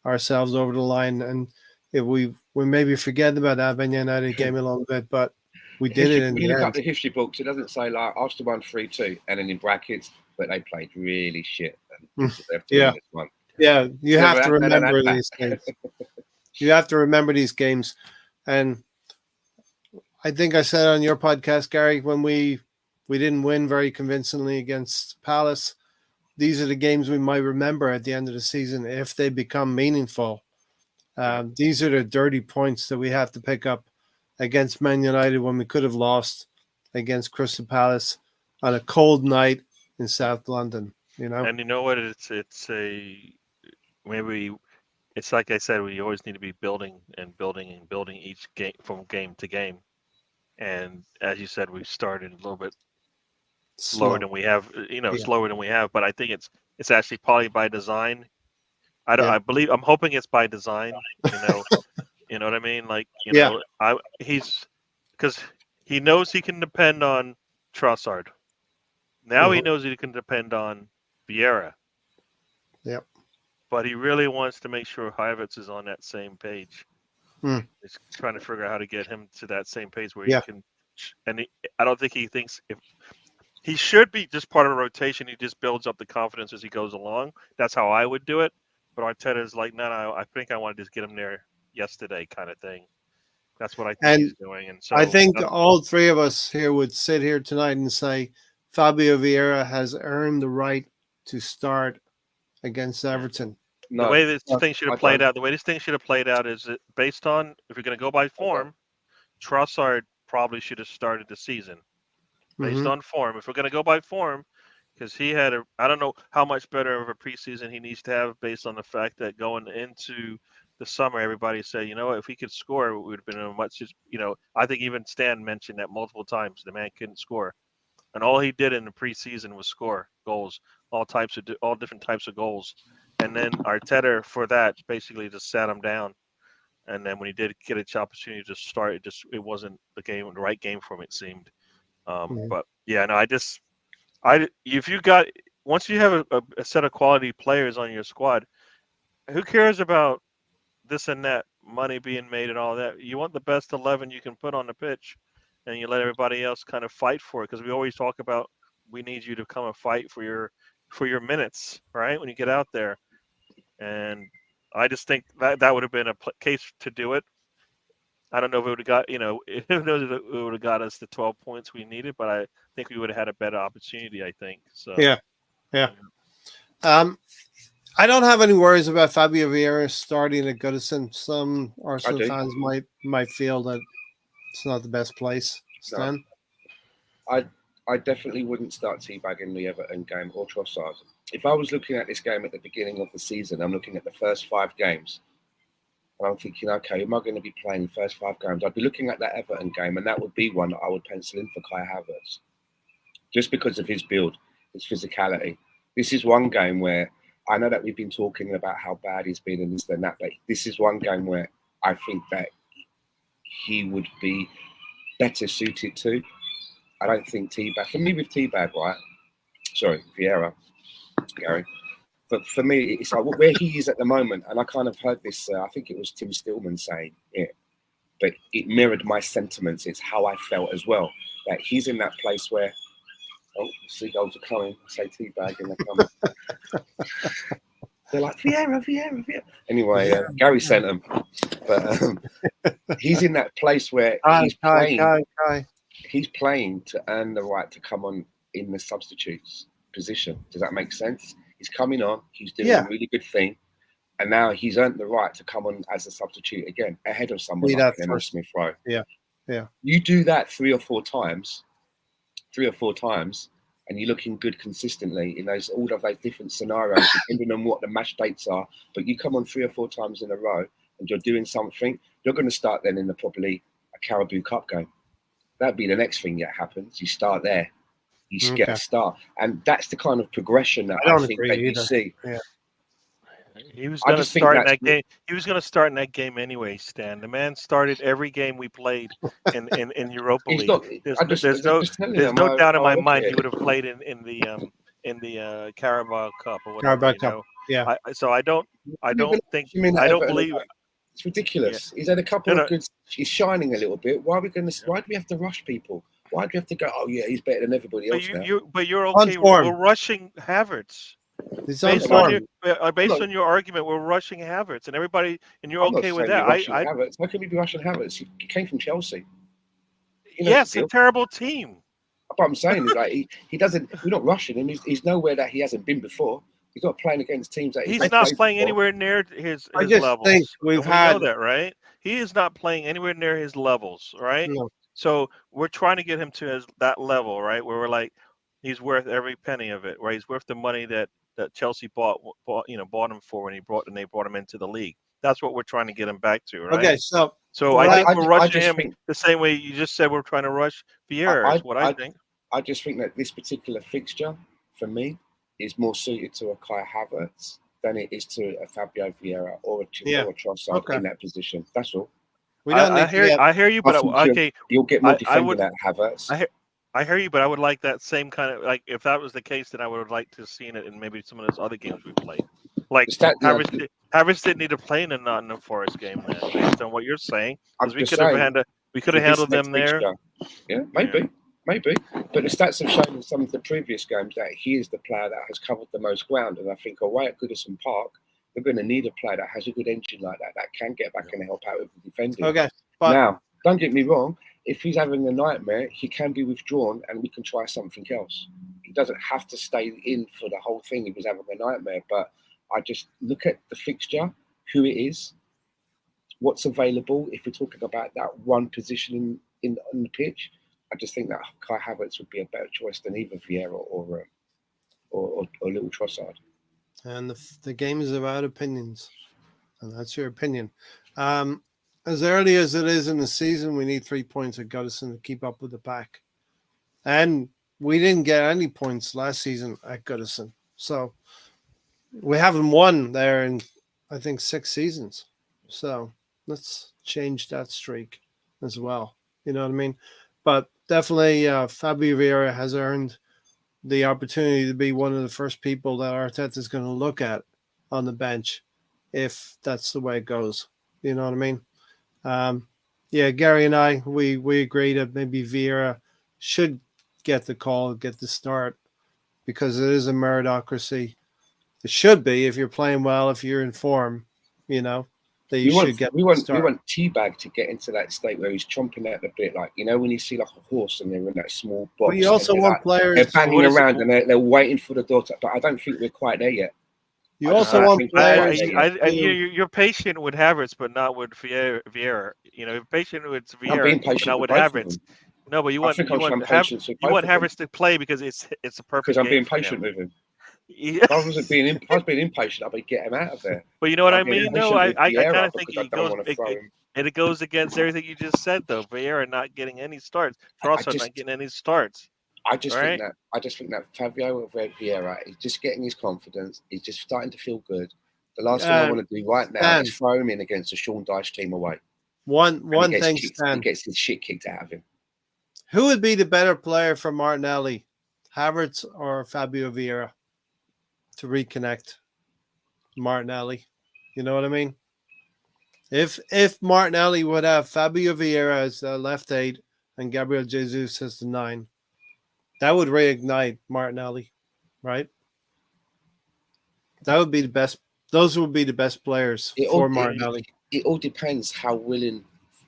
ourselves over the line. And if we maybe forget about that Man United game a little bit, but we did it in the end. You look up end. the history books, it doesn't say like Arsenal won 3-2 and then in brackets, but they played really shit. Yeah. Yeah, you have to remember these games. You have to remember these games. And I think I said on your podcast, Gary, when we didn't win very convincingly against Palace, these are the games we might remember at the end of the season if they become meaningful. These are the dirty points that we have to pick up against Man United when we could have lost against Crystal Palace on a cold night in South London. You know, And you know what? It's like I said, we always need to be building and building and building each game from game to game. And as you said, we started a little bit slower than we have, slower than we have. But I think it's actually probably by design. I'm hoping it's by design. You know what I mean? Like, because he knows he can depend on Trossard. Now he knows he can depend on Vieira. Yep. But he really wants to make sure Havertz is on that same page. He's trying to figure out how to get him to that same page where he can. And I don't think he thinks if he should be just part of a rotation. He just builds up the confidence as he goes along. That's how I would do it. But Arteta is like, no, I think I want to just get him there yesterday, kind of thing. That's what I think he's doing. And so I think all three of us here would sit here tonight and say Fabio Vieira has earned the right to start against Everton. No, the way this thing should have played out is that based on, if you're going to go by form, Trossard probably should have started the season based on form. If we're going to go by form, because he had I don't know how much better of a preseason he needs to have based on the fact that going into the summer, everybody said, if he could score, it would have been a much, I think even Stan mentioned that multiple times. The man couldn't score. And all he did in the preseason was score goals, all different types of goals. And then Arteta, for that, basically just sat him down. And then when he did get an opportunity to start, it wasn't the right game for him, it seemed. But yeah, no, once you have a set of quality players on your squad, who cares about this and that money being made and all that? You want the best 11 you can put on the pitch, and you let everybody else kind of fight for it. Because we always talk about we need you to come and fight for your minutes, right? When you get out there, and I just think that would have been a case to do it. I don't know if it would have got it would have got us the 12 points we needed, but I think we would have had a better opportunity. I think so. Yeah. I don't have any worries about Fabio Vieira starting at Goodison. Some Arsenal fans might feel that it's not the best place. Stan? No. I definitely wouldn't start teabagging the Everton game or Trossard. If I was looking at this game at the beginning of the season, I'm looking at the first 5 games. And I'm thinking, okay, who am I going to be playing the first 5 games? I'd be looking at that Everton game, and that would be one that I would pencil in for Kai Havertz. Just because of his build, his physicality. This is one game where I know that we've been talking about how bad he's been and this and that, but this is one game where I think that he would be better suited to. I don't think Teabag. For me, with Teabag, right? Sorry, Vieira, Gary. But for me, it's like where he is at the moment, and I kind of heard this. I think it was Tim Stillman saying it, but it mirrored my sentiments. It's how I felt as well. That he's in that place where, seagulls are coming. I say Teabag, and they're coming. They're like Vieira. Anyway, Gary sent them, but he's in that place where he's playing. He's playing to earn the right to come on in the substitutes position. Does that make sense? He's coming on. He's doing a really good thing, and now he's earned the right to come on as a substitute again, ahead of someone like Emil Smith Rowe. Yeah. You do that 3 or 4 times, and you're looking good consistently in all of those different scenarios, depending on what the match dates are. But you come on 3 or 4 times in a row, and you're doing something. You're going to start then in probably a Carabao Cup game. That'd be the next thing that happens. You start there. You get a start. And that's the kind of progression that I think that you see. Yeah. He was going to start in that game. He was going to start in that game anyway, Stan. The man started every game we played in Europa League. There's no doubt in my mind he would have played in the Carabao Cup or whatever. Carabao Cup. Yeah. I don't believe it. It's ridiculous. He's had a couple of good. He's shining a little bit. Why do we have to rush people? Why do we have to go? Oh yeah, he's better than everybody else. But you're okay. We're rushing Havertz. Based on your argument, we're rushing Havertz, and everybody, and you're okay with that. How can we be rushing Havertz? He came from Chelsea. Yes, a terrible team. What I'm saying is, like, he doesn't. We're not rushing him. He's nowhere that he hasn't been before. He's not playing against teams that He's not not playing before. anywhere near his I just levels. think we've and we had know that, right? He is not playing anywhere near his levels, right? no. So we're trying to get him to that level, right? Where we're like, he's worth every penny of it, right? He's worth the money that Chelsea bought him for when they brought him into the league. That's what we're trying to get him back to, right? Okay, so I think I we're just rushing him think- the same way you just said we're trying to rush Vieira. Is what I think. I just think that this particular fixture, for me, is more suited to a Kai Havertz than it is to a Fabio Vieira or a Trossard in that position. That's all. we don't need to get. I hear you, but okay, you'll get more defending at Havertz. I hear you, but I would like that same kind of like if that was the case, then I would have liked to have seen it in maybe some of those other games we played. Like Havertz didn't need to play in a Nottingham Forest game then, based on what you're saying, because we could have handled them there. Yeah, maybe. But the stats have shown in some of the previous games that he is the player that has covered the most ground, and I think away at Goodison Park, they're going to need a player that has a good engine like that can get back and help out with the defending. Okay, but now don't get me wrong. If he's having a nightmare, he can be withdrawn and we can try something else. He doesn't have to stay in for the whole thing if he's having a nightmare. But I just look at the fixture, who it is, what's available. If we're talking about that one position on the pitch, I just think that Kai Havertz would be a better choice than either Vieira or little Trossard. And the game is about opinions, and that's your opinion. As early as it is in the season, we need 3 points at Goodison to keep up with the pack. And we didn't get any points last season at Goodison. So we haven't won there in, I think, 6 seasons. So let's change that streak as well. You know what I mean? But definitely Fabio Vieira has earned the opportunity to be one of the first people that Arteta is going to look at on the bench if that's the way it goes. You know what I mean? Gary and I, we agree that maybe Vieira should get the call, get the start, because it is a meritocracy. It should be if you're playing well, if you're in form, that you should get the start. We want Teabag to get into that state where he's chomping at the bit, like, when you see like a horse and they're in that small box. But you also want players. They're banging around and they're waiting for the door to, but I don't think we're quite there yet. You also want players. You're patient with Havertz, but not with Vieira. You're patient with Vieira, I'm being patient not with Havertz. No, but you want Havertz to play because it's a perfect. Because I'm being patient with him. Yeah. If I was being impatient, I'd be get him out of there. But you know what I mean? No, I kind of think it goes against everything you just said, though. Vieira not getting any starts, Trossard not getting any starts. I just think that Fabio Vieira is just getting his confidence. He's just starting to feel good. The last thing I want to do right now is throw him in against a Sean Dyche team away. One thing, Stan, he gets his shit kicked out of him. Who would be the better player for Martinelli, Havertz or Fabio Vieira, to reconnect Martinelli? You know what I mean? If Martinelli would have Fabio Vieira as the left 8 and Gabriel Jesus as the 9, that would reignite Martinelli, right? That would be the best. Those would be the best players for Martinelli. It all depends how willing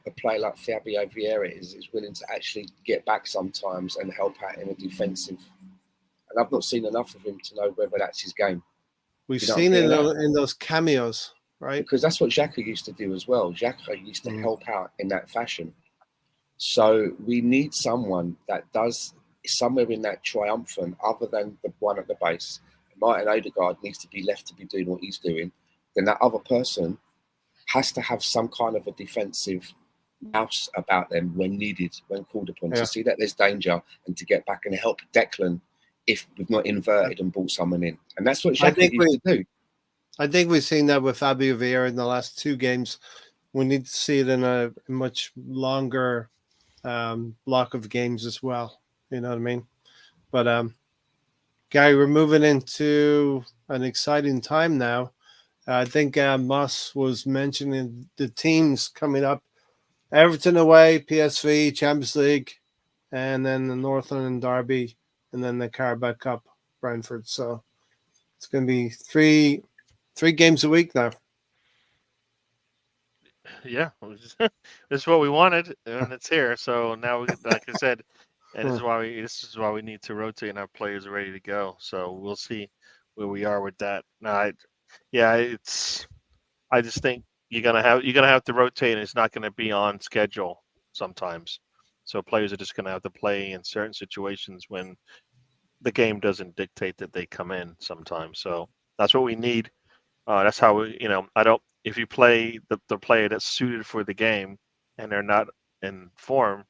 a player like Fabio Vieira is willing to actually get back sometimes and help out in a defensive. And I've not seen enough of him to know whether that's his game. We've seen it in those cameos, right? Because that's what Xhaka used to do as well. Xhaka used to help out in that fashion. So we need someone that does somewhere in that triumphant, other than the one at the base. Martin Odegaard needs to be left to be doing what he's doing. Then that other person has to have some kind of a defensive mouse about them when needed, when called upon, to see that there's danger and to get back and help Declan if we've not inverted and brought someone in. And that's what Xhaka used to do. I think we've seen that with Fabio Vieira in the last 2 games. We need to see it in a much longer block of games as well. You know what I mean? But Gary, we're moving into an exciting time now. I think Moss was mentioning the teams coming up. Everton away, PSV, Champions League, and then the North London Derby, and then the Carabao Cup, Brentford. So it's going to be three games a week now. Yeah, this is what we wanted, and it's here. So now, like I said, and this is why we need to rotate and have players ready to go. So we'll see where we are with that. No, it's. I just think you're gonna have to rotate, and it's not gonna be on schedule sometimes. So players are just gonna have to play in certain situations when the game doesn't dictate that they come in sometimes. So that's what we need. That's how we, I don't. If you play the player that's suited for the game and they're not in form,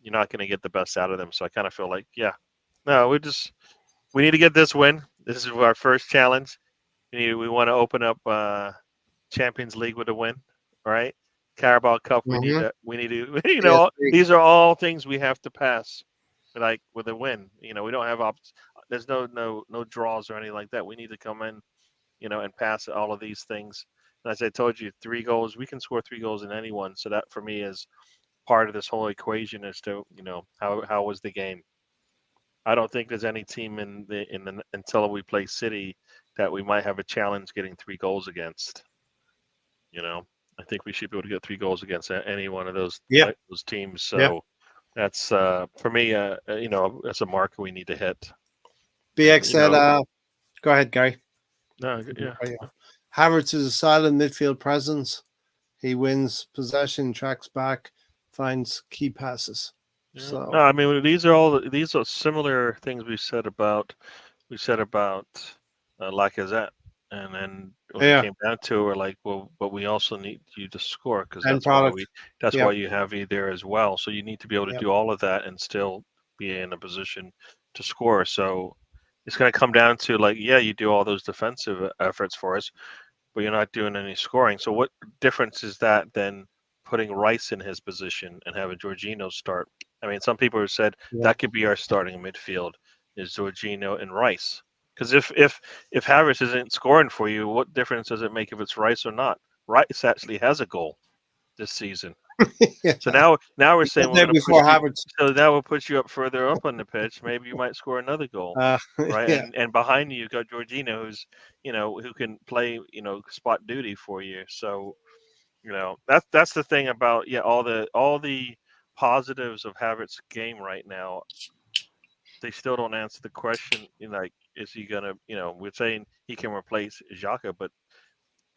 you're not going to get the best out of them. So I kind of feel like, yeah, no, we need to get this win. This is our first challenge. We want to open up Champions League with a win, right? Carabao Cup. We need to. These are all things we have to pass, like with a win. We don't have there's no draws or anything like that. We need to come in, and pass all of these things. And as I told you, 3 goals. We can score 3 goals in anyone. So that for me is part of this whole equation as to how was the game. I don't think there's any team until we play City that we might have a challenge getting 3 goals against. I think we should be able to get 3 goals against any one of those teams. So that's for me, that's a marker we need to hit. BX said, "Go ahead, Gary." No, yeah. Havertz is a silent midfield presence. He wins possession, tracks back, finds key passes. Yeah. So no, I mean these are similar things we said about Lacazette, and then when it came down to it, we're like, well, but we also need you to score because that's why you have you there as well. So you need to be able to do all of that and still be in a position to score. So it's going to come down to like, you do all those defensive efforts for us, but you're not doing any scoring. So what difference is that than putting Rice in his position and having Jorginho start? I mean, some people have said that could be our starting midfield is Jorginho and Rice. Because if Havertz isn't scoring for you, what difference does it make if it's Rice or not? Rice actually has a goal this season. So now we're saying we're going to so that will put you up further up on the pitch. Maybe you might score another goal, right? And behind you, you've got Jorginho, who's who can play spot duty for you. So that's the thing about all the positives of Havertz's game right now. They still don't answer the question. Like, is he gonna? We're saying he can replace Xhaka, but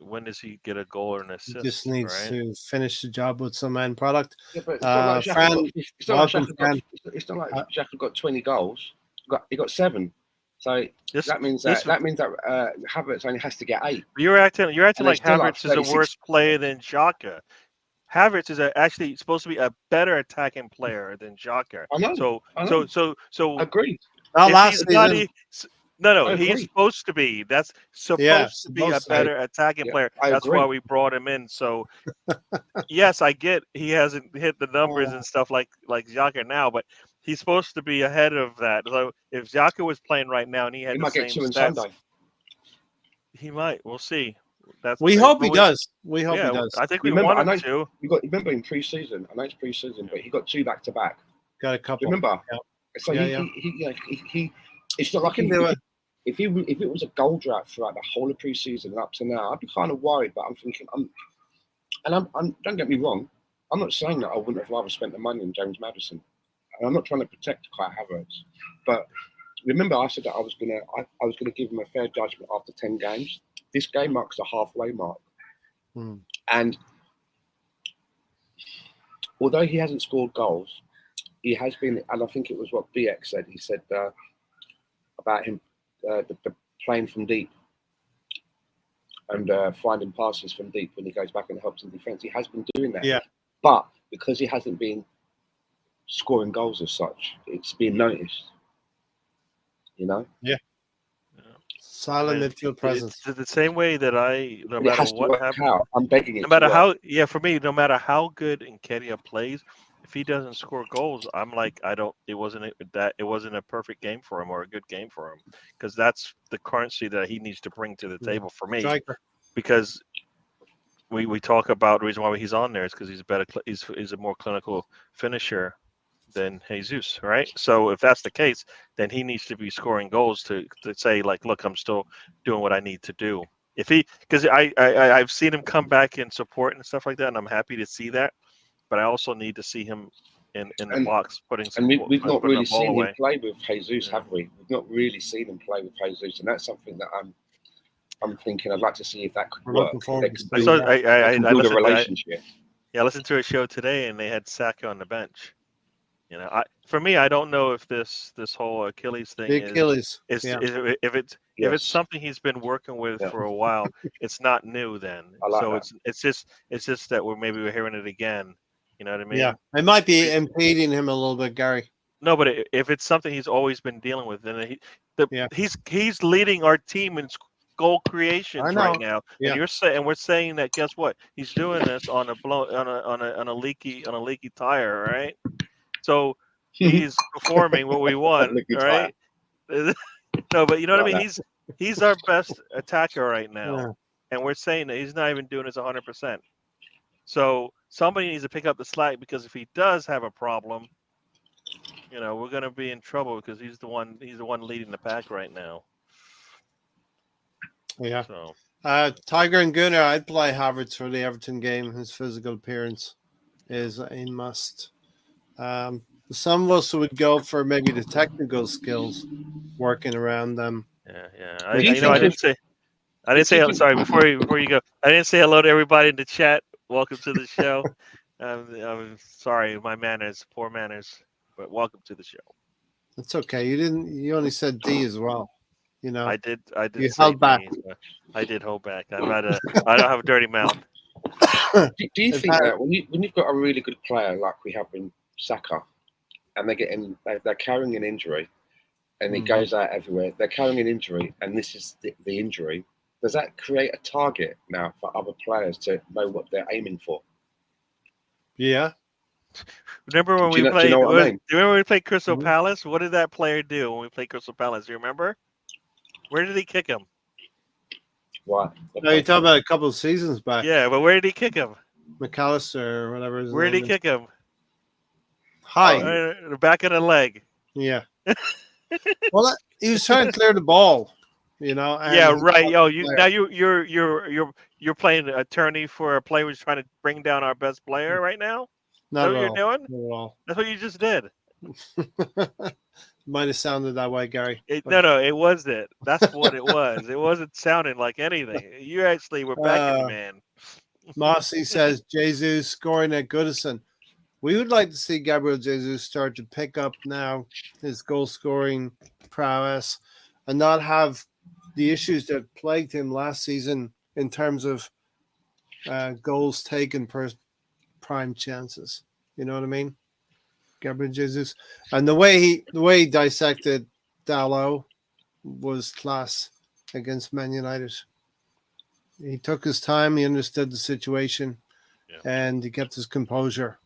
when does he get a goal or an assist? He just needs to finish the job with some end product. Yeah, but it's not like Xhaka got 20 goals. He got 7. So that means that Havertz only has to get 8. You're acting like Havertz is a worse player than Xhaka. Havertz is actually supposed to be a better attacking player than Xhaka. I know. So agreed. He's supposed to be. That's supposed to be a better attacking player. That's why we brought him in. So, yes, I get he hasn't hit the numbers and stuff like Xhaka now, but he's supposed to be ahead of that. So, if Xhaka was playing right now and he had the same stats, he might. We'll see. We hope he does. We hope he does. I think we want him to. Remember in pre-season, I know it's pre-season, but he got 2 back-to-back. Got a couple. Remember? So he it's not like if it was a goal drought throughout the whole of pre-season and up to now, I'd be kind of worried. But I'm thinking, don't get me wrong, I'm not saying that I wouldn't have rather spent the money on James Maddison, and I'm not trying to protect Kai Havertz. But remember, I said that I was gonna give him a fair judgment after 10 games. This game marks the halfway mark, and although he hasn't scored goals, he has been, and I think it was what BX said. He said about him the playing from deep and finding passes from deep when he goes back and helps in defence. He has been doing that. Yeah. But because he hasn't been scoring goals as such, it's been noticed. Yeah. Silent midfield presence. It's the same way that no matter what happens, I'm begging it. No matter how, for me, no matter how good Nketiah plays, if he doesn't score goals, I'm like, it wasn't a perfect game for him or a good game for him, because that's the currency that he needs to bring to the table for me. Striker. Because we talk about the reason why he's on there is because he's a more clinical finisher than Jesus, right? So if that's the case, then he needs to be scoring goals to say, like, look, I'm still doing what I need to do. Because I've seen him come back in support and stuff like that, and I'm happy to see that. But I also need to see him in the box, putting some. And we've not putting really the ball seen away. him play with Jesus, Yeah. have we? We've not really seen him play with Jesus, and that's something that I'm thinking I'd like to see if that could We're work. looking If forward they to could seeing build, that. I build a listened to relationship. I listened to a show today, and they had Saka on the bench. You know, for me, I don't know if this whole Achilles thing The Achilles. is Yeah. if it's Yes. something he's been working with Yeah. for a while, it's not new then. I like So that. it's just that we're hearing it again. You know what I mean? Yeah. It might be impeding him a little bit, Gary. No, but if it's something he's always been dealing with, then Yeah. he's leading our team in goal I creations know. right now, Yeah. and we're saying that. Guess what? He's doing this on a leaky tire, right? So he's performing what we want, Look at right? No, but you know what I Like mean. He's our best attacker right now, Yeah. and we're saying that he's not even doing this 100%. So somebody needs to pick up the slack, because if he does have a problem, you know, we're gonna be in trouble, because he's the one leading the pack right now. Yeah. So Tiger and Gunnar, I'd play Havertz for the game. His physical appearance is a must. Some of us would go for maybe the technical skills, working around them. yeah. Do you I think didn't say. I'm sorry. Before you go, I didn't say hello to everybody in the chat. Welcome to the show. I'm sorry, my manners, poor manners, but welcome to the show. It's okay. You only said D as well. You know. I did. You say held back. things, but I did hold back. I don't have a dirty mouth. Do you think that when you've got a really good player like we have in Saka, and they're carrying an injury, and it goes out everywhere, they're carrying an injury, and this is the injury, does that create a target now for other players to know what they're aiming for? Yeah. Remember when Do we you played? know what I mean? Do you remember when we played Crystal Mhm. Palace? What did that player do when we played Crystal Palace? Do you remember? Where did he kick him? Why? No, you're talking about a couple of seasons back. Yeah, but where did he kick him? McAllister or whatever his Where did name he is. kick him? High. The back of the leg. Yeah. Well, he was trying to clear the ball, you know. And Yeah, he right. caught Yo, the player. you're playing attorney for a player who's trying to bring down our best player right now. Not Is that at what all. you're doing? Not at all. That's what you just did. Might have sounded that way, Gary. No, it wasn't. That's what it was. It wasn't sounding like anything. You actually were backing, man. Mossy says Jesus scoring at Goodison. We would like to see Gabriel Jesus start to pick up now his goal scoring prowess and not have the issues that plagued him last season in terms of goals taken per prime chances. You know what I mean? Gabriel Jesus. And the way he dissected Dalot was class against Man United. He took his time, he understood the situation, and he kept his composure,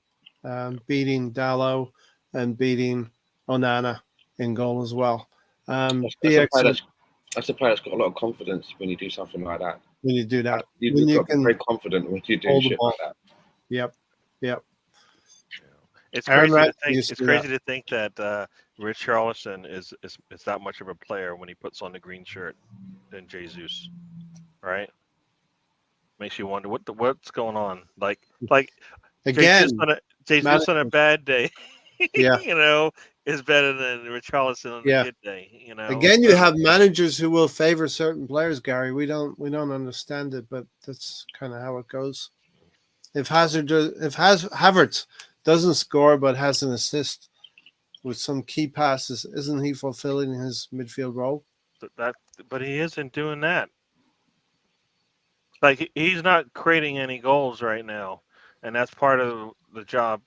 beating Dalot and beating Onana in goal as well. That's a player that's got a lot of confidence when you do something like that. When you do that. You've got to be very confident when you do shit like that. Yep. It's crazy to think that Richarlison is that much of a player when he puts on the green shirt than Jesus, right? Makes you wonder what's going on. Like again, Jesus on a bad day, yeah, you know, is better than Richarlison on a good day. You know. Again, you have managers who will favor certain players, Gary. We don't understand it, but that's kind of how it goes. If Havertz doesn't score but has an assist with some key passes, isn't he fulfilling his midfield role? But he isn't doing that. Like he's not creating any goals right now, and that's part of the job.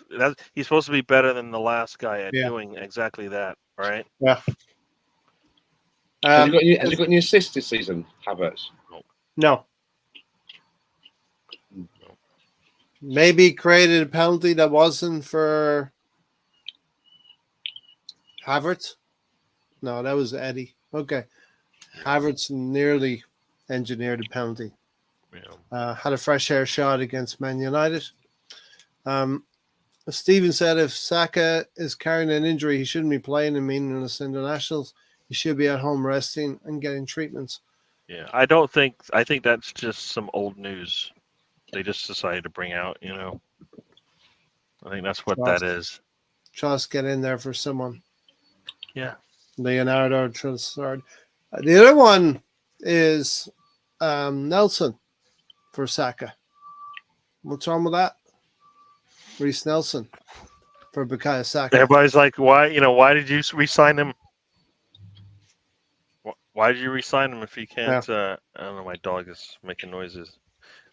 He's supposed to be better than the last guy at doing exactly that, right? Yeah. Has he got any assists this season, Havertz? No. Maybe created a penalty that wasn't for Havertz. No, that was Eddie. Okay. Havertz nearly engineered a penalty. Had a fresh air shot against Man United. Stephen said if Saka is carrying an injury, he shouldn't be playing in meaningless internationals. He should be at home resting and getting treatments. Yeah, I think that's just some old news. They just decided to bring out, you know. I think that's what that is. Trust get in there for someone. Yeah. Leonardo Trossard. The other one is Nelson for Saka. What's wrong with that? Reece Nelson for Bukayo Saka. Everybody's like, why did you re-sign him? Why did you re-sign him if he can't? I don't know. My dog is making noises.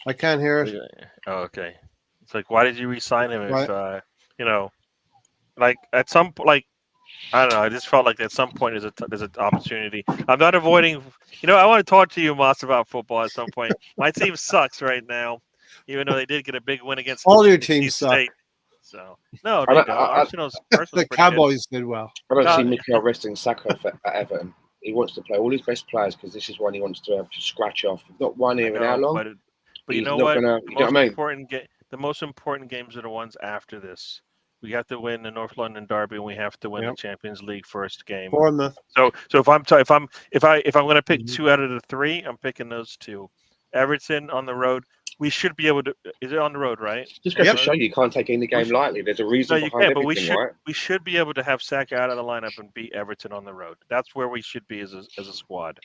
I can't hear it. Oh, okay. It's like, why did you re-sign him if like at some like I don't know. I just felt like at some point there's an opportunity. I'm not avoiding. I want to talk to you, Moss, about football at some point. My team sucks right now, even though they did get a big win against all your teams suck. State. So no, they don't. Arsenal's the Cowboys did well. I don't see Mikel resting Saka at Everton. He wants to play all his best players because this is one he wants to have to scratch off. Not one here and how long. But you know what? The most important games are the ones after this. We have to win the North London Derby, and we have to win the Champions League first game. Bournemouth. So if I'm going to pick 2 out of the 3, I'm picking those 2. Everton on the road. We should be able to. Is it on the road, right? Just to show you can't take any game lightly. There's a reason behind everything, right? We should be able to have Saka out of the lineup and beat Everton on the road. That's where we should be as a squad.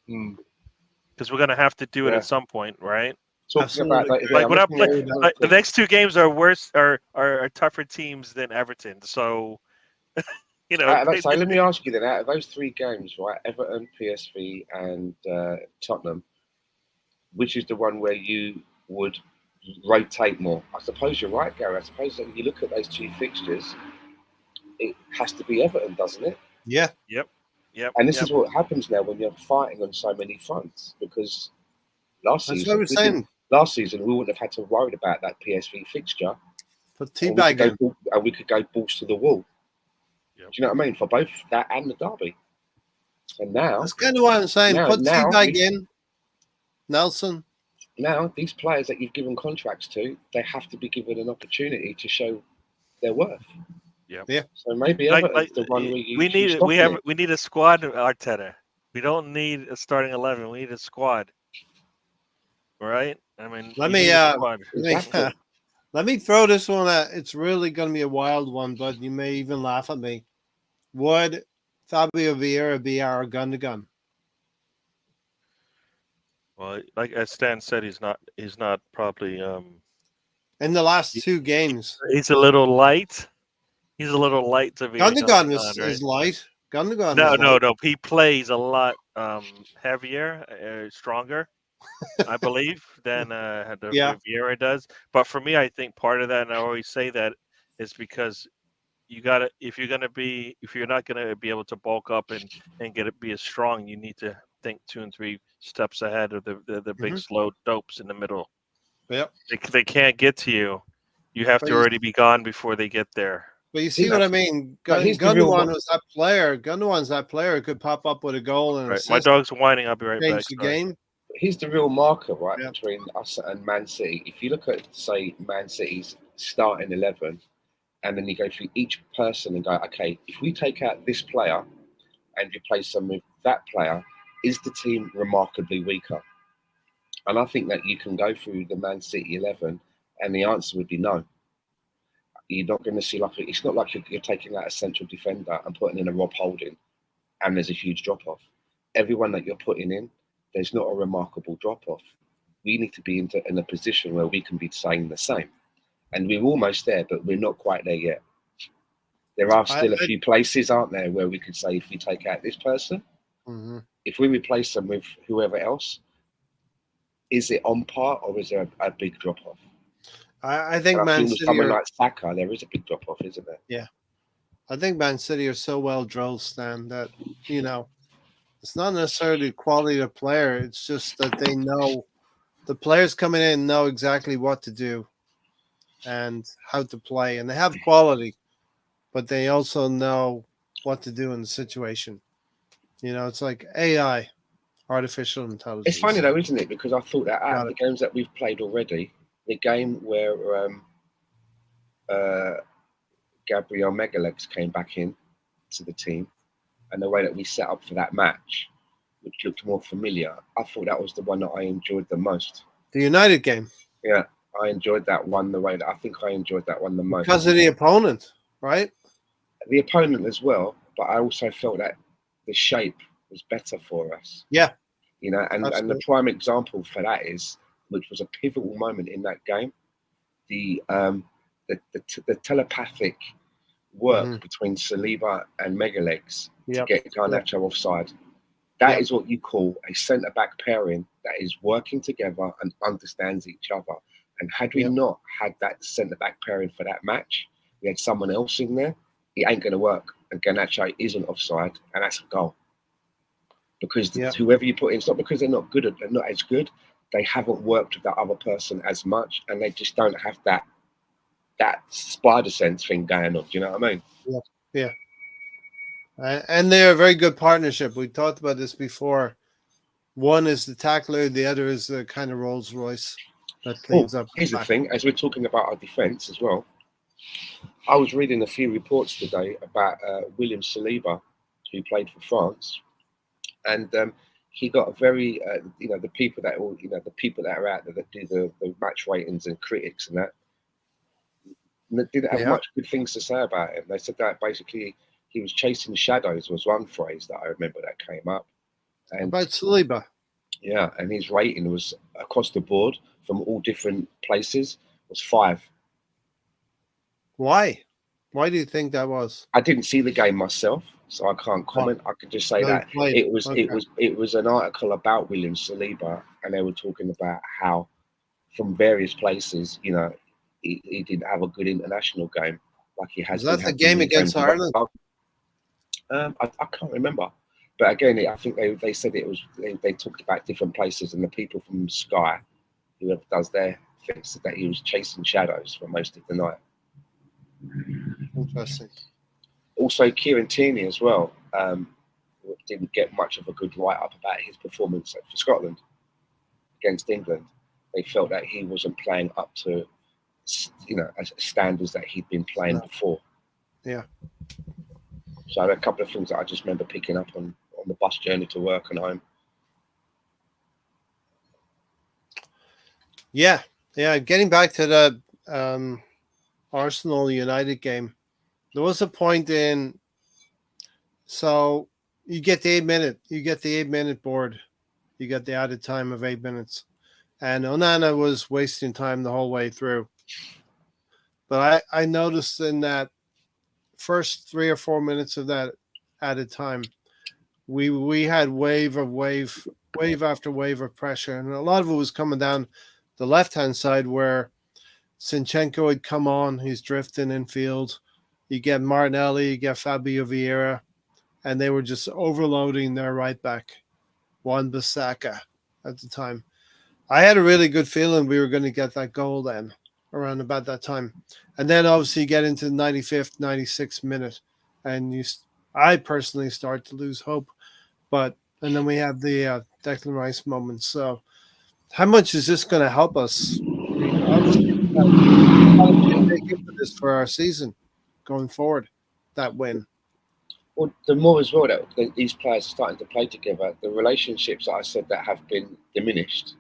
Because we're going to have to do it at some point, right? Talking about the next 2 games are worse, are tougher teams than Everton. So, So let me ask you then: out of those 3 games, right? Everton, PSV, and Tottenham. Which is the one where you would rotate more? I suppose you're right, Gary. I suppose that when you look at those 2 fixtures, it has to be Everton, doesn't it? Yeah. Yep. And this is what happens now when you're fighting on so many fronts. Because last season we wouldn't have had to worry about that PSV fixture. But teabagging. And we could go balls to the wall. Yep. Do you know what I mean? For both that and the derby. And now that's kind of what I'm saying. Put teabag in. Nelson. Now, these players that you've given contracts to, they have to be given an opportunity to show their worth. Yeah. So maybe Everton's the one where we need a squad, Arteta. We don't need a starting 11. We need a squad. Right? I mean, let me throw this one at. It's really going to be a wild one, but you may even laugh at me. Would Saka Vieira be our gun-to-gun? Well, like as Stan said, he's not probably in the last 2 games. He's a little light. He's a little light to be. Gundogan is light. Gundogan. No. He plays a lot heavier, stronger, I believe, than Vieira does. But for me, I think part of that, and I always say that, is because if you're not gonna be able to bulk up and be as strong, you need to think 2 and 3 steps ahead of the big slow dopes in the middle. Yep. They can't get to you. You have to already be gone before they get there. But you see what I mean? Gundogan was that player. Gundogan's that player who could pop up with a goal and assist. My dog's whining. I'll be right back. Change the game. He's the real marker, right, between us and Man City. If you look at, say, Man City's starting 11, and then you go through each person and go, okay, if we take out this player and replace them with that player, is the team remarkably weaker? And I think that you can go through the Man City 11 and the answer would be no. You're not going to see it's not like you're taking out a central defender and putting in a Rob Holding and there's a huge drop-off. Everyone that you're putting in, there's not a remarkable drop-off. We need to be in a position where we can be saying the same. And we're almost there, but we're not quite there yet. There are still a few places, aren't there, where we could say if we take out this person, if we replace them with whoever else, is it on par or is there a big drop-off? I think Man City someone like Saka, there is a big drop-off, isn't there? Yeah. I think Man City are so well drilled, Stan, that, it's not necessarily the quality of the player. It's just that they know, the players coming in know exactly what to do and how to play. And they have quality, but they also know what to do in the situation. It's like AI, artificial intelligence. It's funny though, isn't it? Because I thought that out of the games that we've played already, the game where Gabriel Megalex came back in to the team and the way that we set up for that match, which looked more familiar, I thought that was the one that I enjoyed the most. The United game? Yeah. I enjoyed that one the way that I think I enjoyed that one the most. Because of the opponent, right? The opponent as well, but I also felt that the shape was better for us. Yeah. You know, and the prime example for that is, which was a pivotal moment in that game, the telepathic work between Saliba and Megalegs to get Garnacho offside. That is what you call a centre-back pairing that is working together and understands each other. And had we not had that centre-back pairing for that match, we had someone else in there, it ain't going to work. And Garnacho isn't offside, and that's a goal. Because whoever you put in, it's not because they're not good, they're not as good. They haven't worked with that other person as much, and they just don't have that spider sense thing going on. Do you know what I mean? Yeah. And they're a very good partnership. We talked about this before. One is the tackler, the other is the kind of Rolls Royce that cleans up. Here's the thing, as we're talking about our defence as well, I was reading a few reports today about William Saliba, who played for France, and he got a very, the people that are out there that do the match ratings and critics and that, didn't have much good things to say about him. They said that basically he was chasing shadows was one phrase that I remember that came up. And about Saliba. Yeah, and his rating was across the board from all different places was 5. Why? Why do you think that was? I didn't see the game myself, so I can't comment. I could just say that it was an article about William Saliba, and they were talking about how from various places, he didn't have a good international game like he has. Was that the game against Ireland? I can't remember, but again, I think they said it was. They talked about different places, and the people from Sky, whoever does their thing, said that he was chasing shadows for most of the night. Interesting. Also, Kieran Tierney as well didn't get much of a good write-up about his performance for Scotland against England. They felt that he wasn't playing up to, standards that he'd been playing before. Yeah. So a couple of things that I just remember picking up on the bus journey to work and home. Yeah. Getting back to the Arsenal United game, there was a point in. So you get the 8-minute board, you get the added time of 8 minutes, and Onana was wasting time the whole way through. But I noticed in that first 3 or 4 minutes of that added time, we had wave after wave of pressure, and a lot of it was coming down the left-hand side where Zinchenko had come on. He's drifting in field. You get Martinelli, you get Saka Vieira, and they were just overloading their right back, Wan-Bissaka, at the time. I had a really good feeling we were going to get that goal then, around about that time. And then obviously you get into the 95th, 96th minute, and I personally start to lose hope. And then we have the Declan Rice moment. So how much is this going to help us? Obviously, this for our season going forward, that win. Well, the more as well that these players are starting to play together, the relationships that I said that have been diminished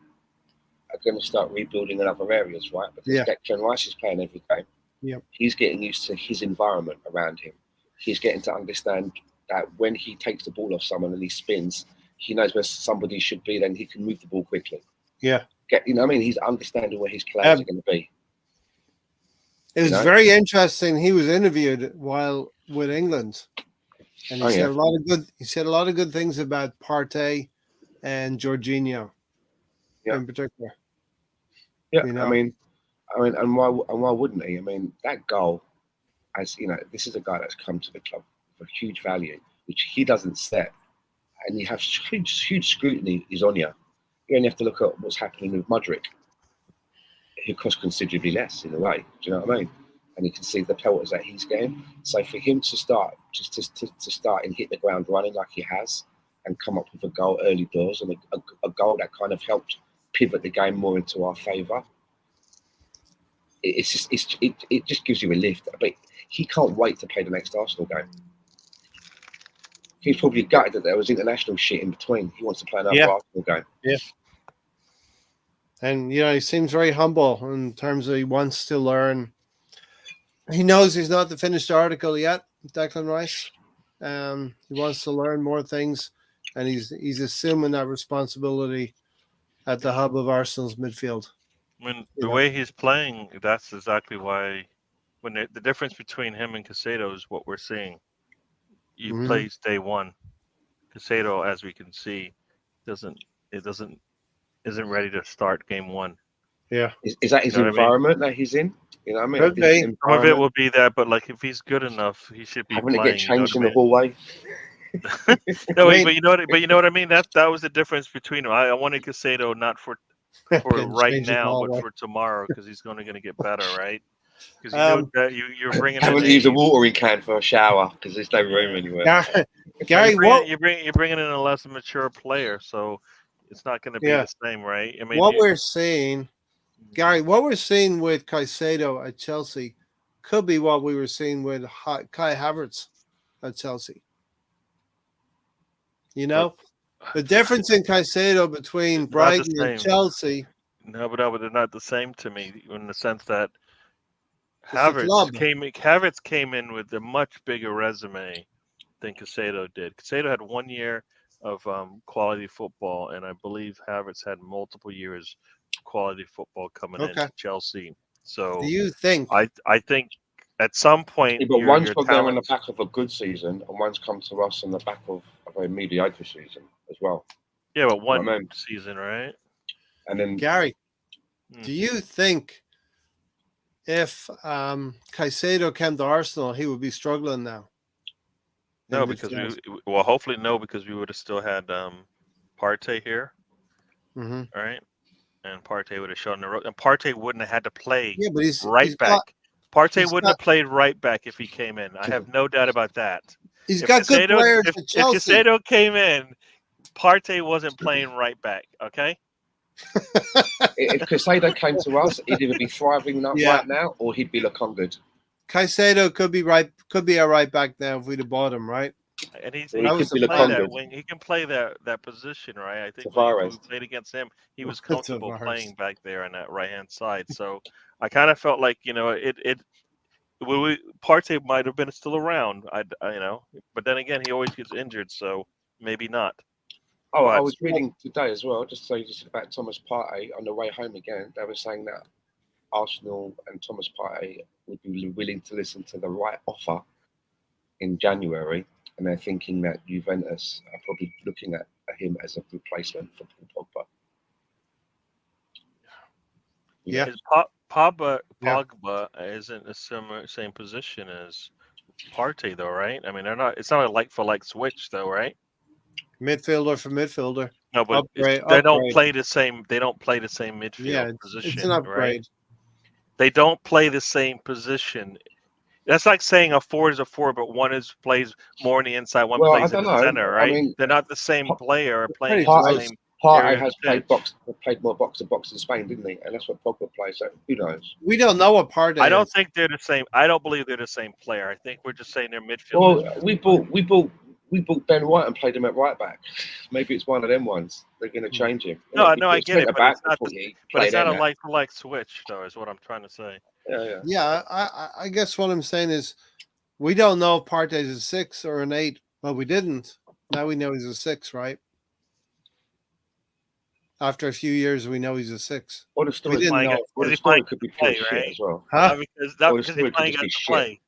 are going to start rebuilding in other areas, right? Because Declan Rice is playing every game. Yep. He's getting used to his environment around him. He's getting to understand that when he takes the ball off someone and he spins, he knows where somebody should be, then he can move the ball quickly. Yeah. He's understanding where his players are going to be. It was very interesting. He was interviewed while with England, and he said a lot of good. He said a lot of good things about Partey and Jorginho, in particular. Yeah, I mean, and why wouldn't he? I mean, that goal, as you know, this is a guy that's come to the club for huge value, which he doesn't set, and you have huge scrutiny is on you. You only have to look at what's happening with Mudryk, who costs considerably less in a way. Do you know what I mean? And you can see the pelters that he's getting. So for him to start, just to start and hit the ground running like he has, and come up with a goal early doors, and a goal that kind of helped pivot the game more into our favour. It just gives you a lift. But he can't wait to play the next Arsenal game. He's probably gutted that there was international shit in between. He wants to play another Arsenal game. Yeah. And he seems very humble in terms of he wants to learn. He knows he's not the finished article yet, Declan Rice. He wants to learn more things, and he's assuming that responsibility at the hub of Arsenal's midfield. I mean, the way he's playing, that's exactly why. When the difference between him and Casado is what we're seeing. He plays day one. Casado, as we can see, isn't ready to start game one. Yeah, is that his environment that he's in? You know what I mean? Could be. Some of it will be that, but like if he's good enough, he should be having playing. to get changed in the hallway. No, but you know what I mean. That was the difference between them. I wanted Casado not for right now, but for tomorrow because he's going to get better, right? Because you're bringing. Having to use a watering can for a shower because there's no room anywhere. Gary, you're bringing in a less mature player, so it's not going to be the same, right? I mean, we're seeing, Gary, what we're seeing with Caicedo at Chelsea could be what we were seeing with Kai Havertz at Chelsea. The difference in Caicedo between Brighton and Chelsea. No, but they're not the same to me in the sense that Havertz came in with a much bigger resume than Casado did. Casado had 1 year of quality football, and I believe Havertz had multiple years of quality football coming into Chelsea. So do you think? I think at some point, but one's got there on the back of a good season, and one's come to us on the back of a mediocre season as well. Yeah, but one season, right? And then Gary, do you think if Caicedo came to Arsenal, he would be struggling now? No, because hopefully no, because we would have still had Partey here, right? And Partey would have shown the road, and Partey wouldn't have had to play right back. Partey wouldn't have played right back if he came in. I have no doubt about that. He's got good players at Chelsea. If Casado came in, Partey wasn't playing right back. Okay. If Casado came to us, he'd either be thriving right now, or he'd be looking good. Caicedo could be a right back now if we'd have bought him, right? And he can play that position, right? I think when we played against him, he was comfortable playing back there on that right hand side. So I kind of felt like Partey might have been still around. But then again, he always gets injured, so maybe not. Oh, I was reading today as well, just about Thomas Partey on the way home again. They were saying that Arsenal and Thomas Partey would be willing to listen to the right offer in January, and they're thinking that Juventus are probably looking at him as a replacement for Pogba. Yeah, Pogba isn't the same position as Partey, though, right? I mean, they're not. It's not a like for like switch, though, right? Midfielder for midfielder. No, but they don't play the same. They don't play the same midfield position. It's an upgrade. Right? They don't play the same position. That's like saying a forward is a forward, but one plays more on the inside, one plays in the center, right? I mean, they're not the same player playing the same. Partey has played more box to box in Spain, didn't he? And that's what Pogba plays. So who knows? We don't know what Partey. I don't think they're the same. I don't believe they're the same player. I think we're just saying they're midfielders. Well, we bought Ben White and played him at right back. Maybe it's one of them ones. They're going to change him. No, I get it, but it's not a like for like switch, though. Is what I'm trying to say. Yeah. I guess what I'm saying is we don't know if Partey's a 6 or an 8. Well, we didn't. Now we know he's a 6, right? After a few years, we know he's a 6. Or the story could be played right? As well. Huh? Because he's playing against the play.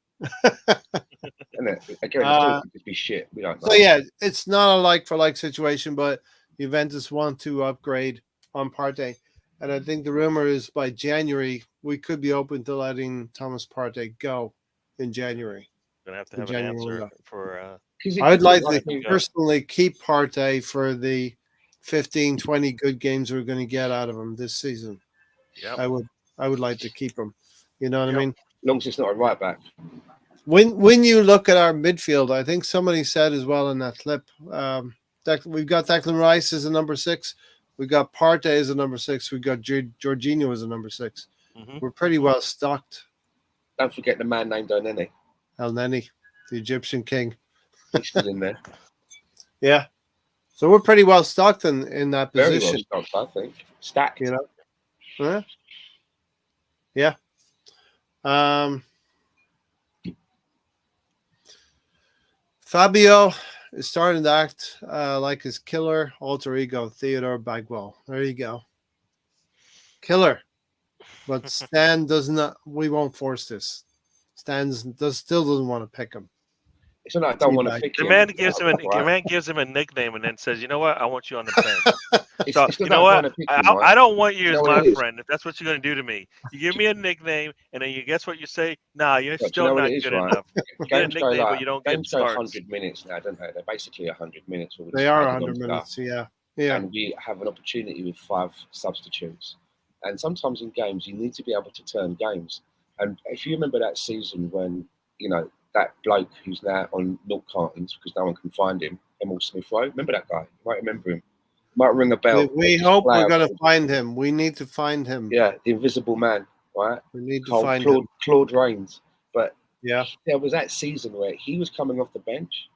And again, the story could just be shit. We don't know. So yeah, it's not a like for like situation, but Juventus want to upgrade on Partey, and I think the rumor is by January we could be open to letting Thomas Partey go in January. Gonna have to have an answer for. I'd like to personally keep Partey for the 15-20 good games we're going to get out of him this season. Yeah, I would like to keep him. You know what I mean? As long as it's not a right back. When you look at our midfield, I think somebody said as well in that clip, we've got Declan Rice as a number 6, we got Partey as a number 6, we got Jorginho as a number 6. Mm-hmm. We're pretty well stocked. Don't forget the man named Elneny. Elneny, the Egyptian king. He's still in there. Yeah. So we're pretty well stocked in that position. Very well stocked, I think. Stacked. You know? Huh? Yeah. Fabio is starting to act like his killer alter ego, Theodore Bagwell. There you go. Killer. But Stan does not. We won't force this. Stan still doesn't want to pick him. It's not. I don't want to pick The him. man gives him a nickname and then says, "You know what? I want you on the bench." So It's you not know what? trying to pick him, right? I don't want you as know what my it is? friend. If that's what you're going to do to me, you give me a nickname and then you guess what you say? Nah, you're But do you still know what not it is, good right? enough. You get a Games go nickname, but like you don't get games go starts. 100 minutes now, don't they? They're basically 100 minutes. All this They are added 100 on minutes. stuff. Yeah. Yeah. And we have an opportunity with 5 substitutes. And sometimes in games, you need to be able to turn games. And if you remember that season when, you know, that bloke who's now on milk cartons because no one can find him, Emil Smith Rowe, remember that guy? You might remember him. Might ring a bell. We hope we're going to find him. We need to find him. Yeah, the Invisible Man, right? We need to find him. Claude Rains. But yeah, there was that season where he was coming off the bench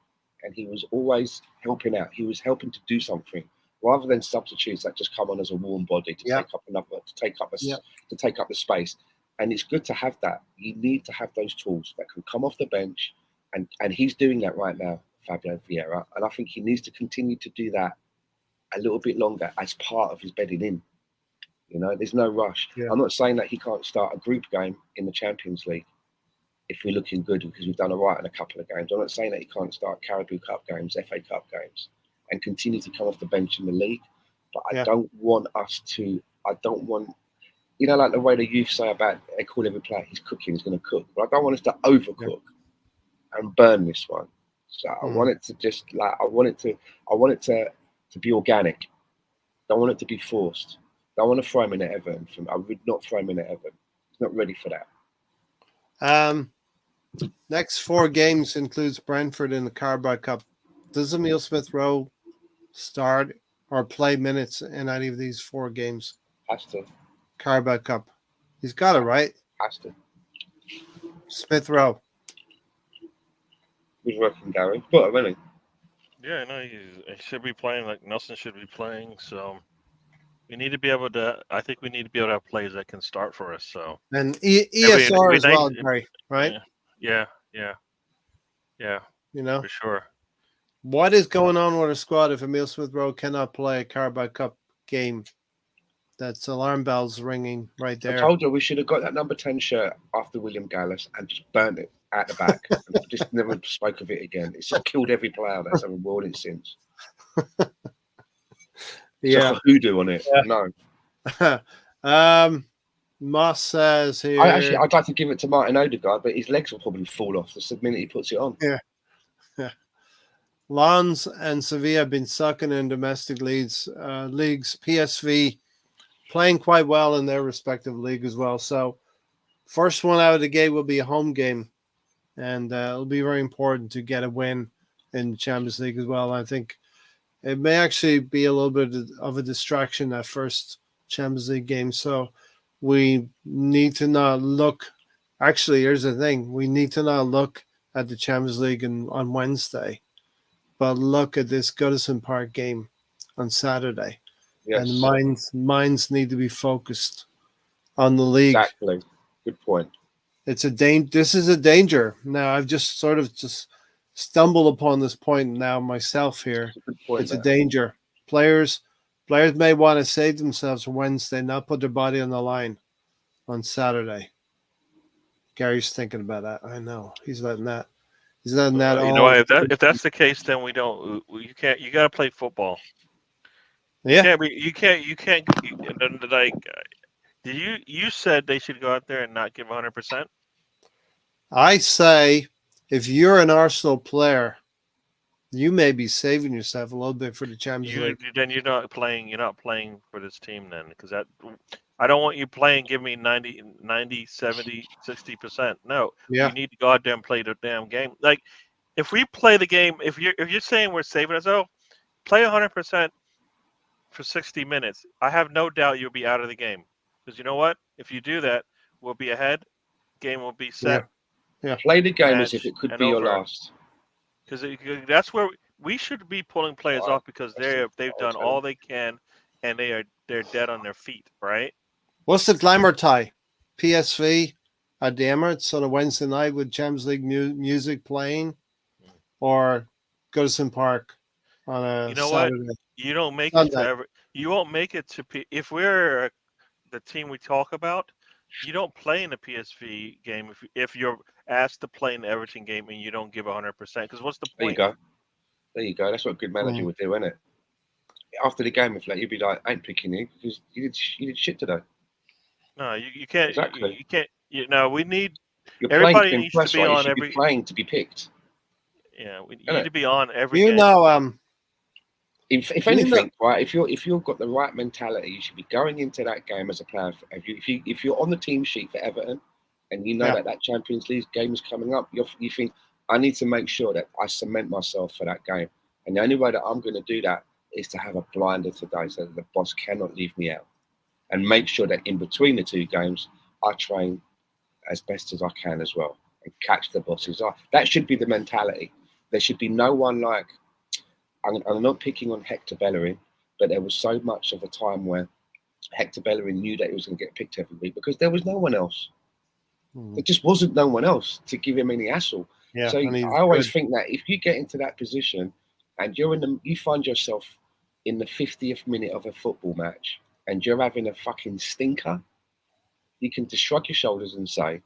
and he was always helping out. He was helping to do something rather than substitutes that just come on as a warm body to take up the space. And it's good to have that. You need to have those tools that can come off the bench, and he's doing that right now, Fabio Vieira. And I think he needs to continue to do that a little bit longer as part of his bedding in. You know, there's no rush. Yeah. I'm not saying that he can't start a group game in the Champions League if we're looking good because we've done all right in a couple of games. I'm not saying that he can't start Carabao Cup games, FA Cup games, and continue to come off the bench in the league. But I don't want, you know, like the way the youth say about, they call every player, he's cooking, he's going to cook. But I don't want us to overcook and burn this one. So I want it to just I want it to be organic. Don't want it to be forced. Don't want to throw him in at Everton. I would not throw him in at Everton. He's not ready for that. Next 4 games includes Brentford in the Carabao Cup. Does Emil Smith Rowe start or play minutes in any of these 4 games? Has to. Carabao Cup. He's got it, right? Has to. Smith Rowe. He's working, Gary. But really. Yeah, no, he should be playing like Nelson should be playing. So we need to be able to. I think we need to be able to have players that can start for us. So and ESR as well, Gary. Right? Yeah. You know, for sure. What is going on with our squad if Emil Smith Rowe cannot play a Carabao Cup game? That's alarm bells ringing right there. I told you we should have got that number 10 shirt after William Gallas and just burnt it out the back. And just never spoke of it again. It's just killed every player that's ever worn it since. Yeah, like a hoodoo on it. Yeah. No. Moss says here. I'd like to give it to Martin Odegaard, but his legs will probably fall off the minute he puts it on. Yeah. Lens and Sevilla have been sucking in domestic leagues. PSV playing quite well in their respective league as well. So first one out of the gate will be a home game, and it'll be very important to get a win in the Champions League as well. I think it may actually be a little bit of a distraction that first Champions League game. So we need to not look. Actually, here's the thing: we need to not look at the Champions League on Wednesday, but look at this Goodison Park game on Saturday. Yes. And minds need to be focused on the league. Exactly. Good point. It's this is a danger. Now I've just stumbled upon this point now myself here. It's a danger. Players may want to save themselves for Wednesday, not put their body on the line on Saturday. Gary's thinking about that. I know. He's letting that. You know, if that's the case, then we don't. You can't. You got to play football. Yeah. You can't. Like, you said they should go out there and not give 100%. I say, if you're an Arsenal player, you may be saving yourself a little bit for the Champions League. Then you're not playing. You're not playing for this team then, because I don't want you playing. Give me 90, 70, 60%. No, you need to go out there and play the damn game. Like, if we play the game, if you're saying we're saving ourselves, play 100% for 60 minutes. I have no doubt you'll be out of the game, because you know what? If you do that, we'll be ahead. Game will be set. Yeah. Play the game as if it could be your last. Because that's where we should be pulling players off, because they've done all they can, and they're dead on their feet, right? What's the glamour tie? PSV at the Emirates on a Wednesday night with Champions League music playing, or Goodison Park on a You know what? Saturday? You don't make it to Sunday. You won't make it to if we're the team we talk about. You don't play in a PSV game if you're asked to play in the Everton game and you don't give 100%. Because what's the There you point? go. There you go. That's what a good manager would do, isn't it? After the game, if like you'd be like, "I ain't picking you because you did shit today." No, you can't. Exactly. You can't. We need You're everybody playing to needs to impress, be right? You on should every. be playing to be picked. Yeah, you Isn't need it? to be on every You game. know, If anything, right? If you've got the right mentality, you should be going into that game as a player. If you're on the team sheet for Everton, and you know that Champions League game is coming up, you think I need to make sure that I cement myself for that game. And the only way that I'm going to do that is to have a blinder today, so that the boss cannot leave me out, and make sure that in between the two games, I train as best as I can as well and catch the boss's eye. That should be the mentality. There should be no one like. I'm not picking on Hector Bellerin, but there was so much of a time where Hector Bellerin knew that he was going to get picked every week because there was no one else. There just wasn't no one else to give him any hassle. yeah. So I always think that if you get into that position and you find yourself in the 50th minute of a football match and you're having a fucking stinker, you can just shrug your shoulders and say,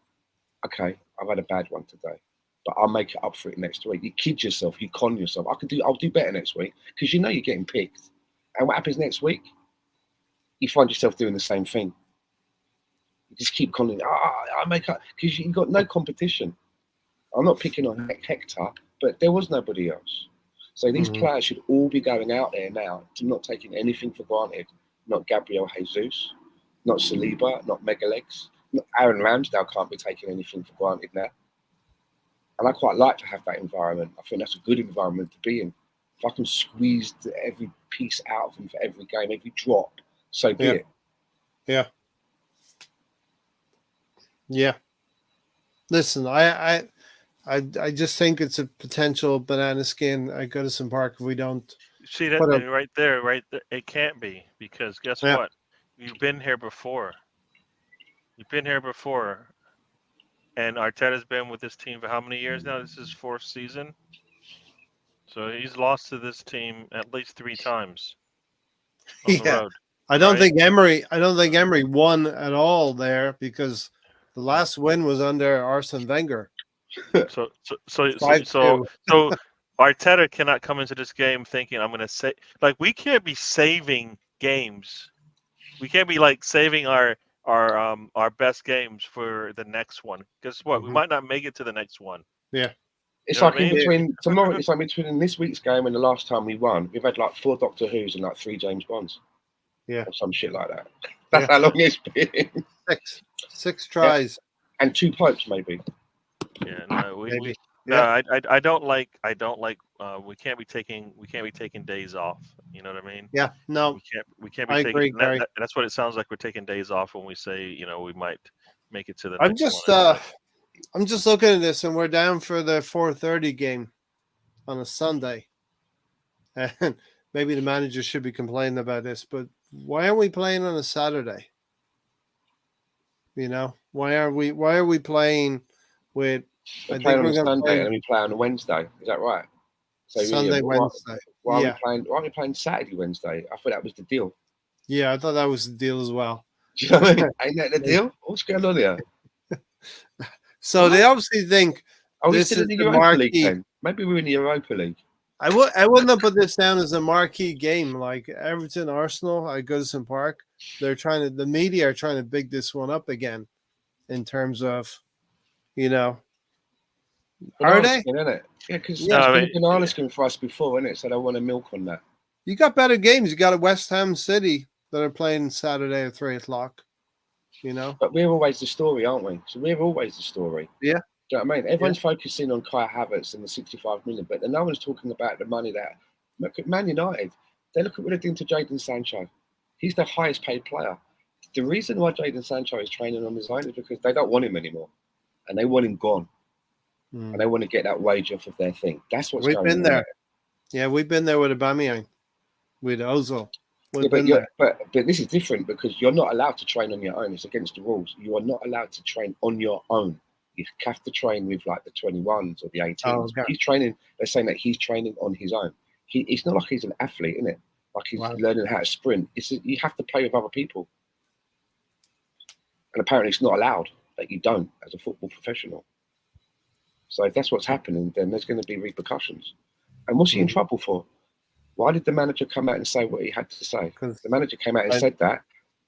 "Okay, I've had a bad one today, but I'll make it up for it next week." You kid yourself, you con yourself. I'll do better next week because you know you're getting picked. And what happens next week? You find yourself doing the same thing. You just keep conning. I make up because you've got no competition. I'm not picking on Hector, but there was nobody else. So these players should all be going out there now to not taking anything for granted. Not Gabriel Jesus, not Saliba, not Megalegs. Aaron Ramsdale can't be taking anything for granted now. And I quite like to have that environment. I think that's a good environment to be in. If I can squeeze every piece out of him for every game, every drop, so be it. Yeah. Yeah. Listen, I just think it's a potential banana skin at Goodison Park if we don't. See that thing right there, It can't be because guess what? You've been here before. And Arteta's been with this team for how many years now? This is his fourth season. So he's lost to this team at least 3 times on the road. I don't think Emery won at all there because the last win was under Arsene Wenger. So Arteta cannot come into this game thinking I'm going to say we can't be saving games. We can't be saving our best games for the next one. Guess what? We might not make it to the next one. Yeah. It's like in between tomorrow. It's like between this week's game and the last time we won. We've had 4 Doctor Who's and 3 James Bonds. Yeah. Or some shit like that. That's how long it's been. 6 tries. Yeah. And 2 popes maybe. Yeah. No. I don't like. We can't be taking days off. You know what I mean? Yeah. No. We can't be taking. Agree, that's what it sounds like. We're taking days off when we say we might make it to the. I'm just looking at this, and we're down for the 4:30 game on a Sunday, and maybe the manager should be complaining about this. But why aren't we playing on a Saturday? Why are we playing with? We're playing on a Sunday and we play on a Wednesday. Is that right? So Sunday, Wednesday. Why aren't we playing Saturday, Wednesday? I thought that was the deal. Yeah, I thought that was the deal as well. Do you know what I mean? Ain't that the deal? What's going on here? So they obviously think this is in the Europa League then? Maybe we're in the Europa League. I wouldn't have put this down as a marquee game like Everton, Arsenal at Goodison Park. The media are trying to big this one up again in terms of, are they? Yeah, because it's been a banana skin for us before, isn't it? So they want to milk on that. You got better games. You got a West Ham City that are playing Saturday at 3:00. But we're always the story, aren't we? So we're always the story. Yeah. Do you know what I mean? Everyone's focusing on Kai Havertz and the 65 million, but no one's talking about the money that. Look at Man United. They look at what they're doing to Jadon Sancho. He's the highest paid player. The reason why Jadon Sancho is training on his own is because they don't want him anymore, and they want him gone, and they want to get that wage off of their thing. That's what's going on. We've been there. Yeah, we've been there with Aubameyang, with Ozil. We've but been there. but this is different because you're not allowed to train on your own. It's against the rules. You are not allowed to train on your own. You have to train with like the 21s or the 18s. Oh, okay. He's training. They're saying that he's training on his own. It's not like he's an athlete, isn't it? Like he's learning how to sprint. You have to play with other people, and apparently it's not allowed that you don't as a football professional. So if that's what's happening, then there's going to be repercussions. And what's he in trouble for? Why did the manager come out and say what he had to say? The manager came out and said that,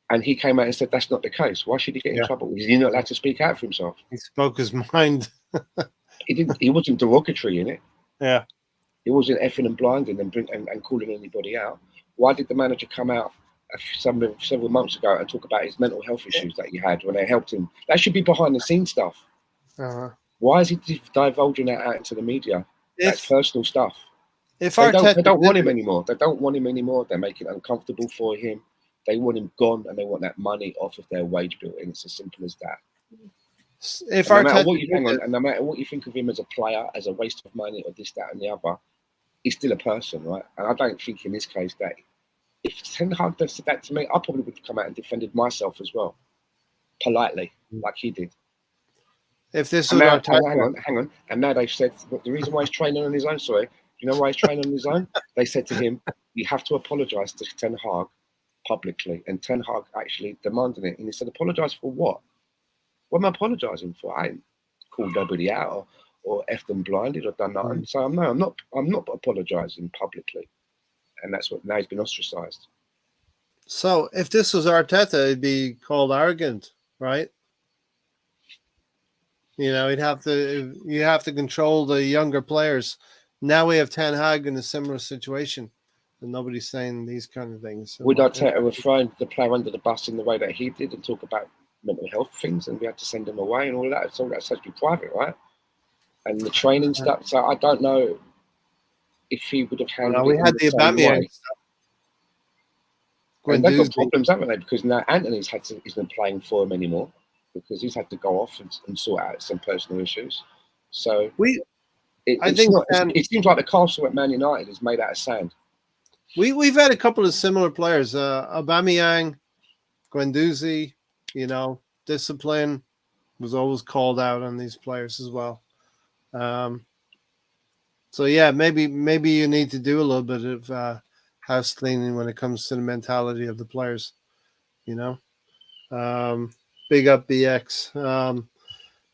and he came out and said that's not the case. Why should he get in trouble? Is he not allowed to speak out for himself? He spoke his mind. He wasn't derogatory in it. Yeah. He wasn't effing and blinding and calling anybody out. Why did the manager come out several months ago and talk about his mental health issues that he had when they helped him? That should be behind the scenes stuff. Why is he divulging that out into the media? That's personal stuff. They don't want him anymore. They don't want him anymore. They make it uncomfortable for him. They want him gone, and they want that money off of their wage bill. And it's as simple as that. No matter what you think of him as a player, as a waste of money, or this, that, and the other, he's still a person, right? And I don't think in this case that if Ten Hag said that to me, I probably would have come out and defended myself as well, politely, like he did. If this was now, hang on, and now they've said the reason why he's training on his own. Sorry, you know why he's training on his own? They said to him, "You have to apologise to Ten Hag publicly," and Ten Hag actually demanded it. And he said, "Apologise for what? What am I apologising for? I ain't called nobody out or effed them blinded or done nothing. So I'm not apologising publicly." And that's what now he's been ostracised. So if this was Arteta, it'd be called arrogant, right? You know, you have to control the younger players. Now we have Ten Hag in a similar situation, and nobody's saying these kind of things. Would Arteta have thrown the player under the bus in the way that he did and talk about mental health things, and we had to send him away and all that? So that's supposed to be private, right? And the training stuff. So I don't know if he would have handled it. We had the Aubameyang stuff. And they've got problems, haven't they? Because now Anthony's isn't playing for him anymore because he's had to go off and sort out some personal issues. So it seems like the castle at Man United is made out of sand. We've had a couple of similar players, Aubameyang, Guendouzi. You know, discipline was always called out on these players as well. So yeah, maybe you need to do a little bit of house cleaning when it comes to the mentality of the players. You know, big up BX.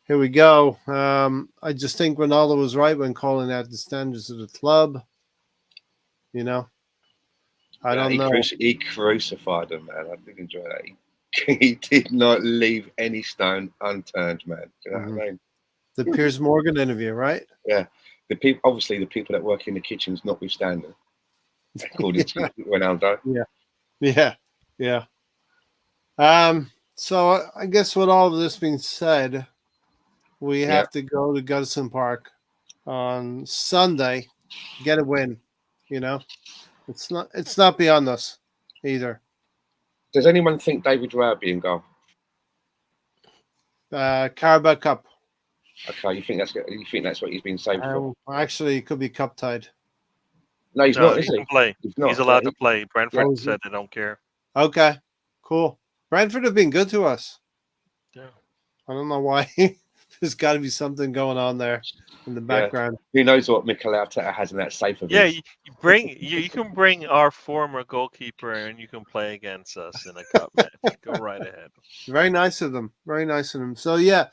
Here we go. I just think Ronaldo was right when calling out the standards of the club. You know, I don't know. He crucified them, man. I did enjoy that. He did not leave any stone unturned, man. Do you know what I mean? The Piers Morgan interview, right? Yeah. The people that work in the kitchens, notwithstanding, according to Ronaldo. Yeah. So I guess with all of this being said, we have to go to Goodison Park on Sunday, get a win. You know, it's not beyond us either. Does anyone think David Raya will be in goal? Carabao Cup. Okay, you think that's what he's been saved for? Actually, it could be cup tied. No, he's not. He can play. He's allowed to play. Brentford said they don't care. Okay, cool. Brentford have been good to us. Yeah. I don't know why. There's got to be something going on there in the background. Who knows what Mikel Arteta has in that safe of his? Yeah, you can bring our former goalkeeper and you can play against us in a cup match. Go right ahead. Very nice of them. Very nice of them. So yeah,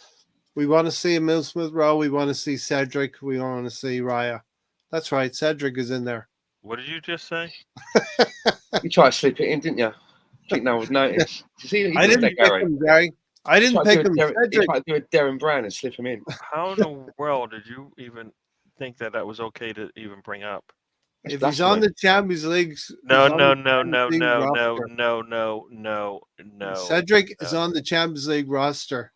we want to see Emile Smith-Rowe. We want to see Cedric. We want to see Raya. That's right. Cedric is in there. What did you just say? You tried to slip it in, didn't you? I think no one would notice. I didn't pick him, Gary. I didn't pick him. He tried to do a Darren Brown and slip him in. How in the world did you even think that was okay to even bring up? If he's on the Champions League, no. Cedric is on the Champions League roster.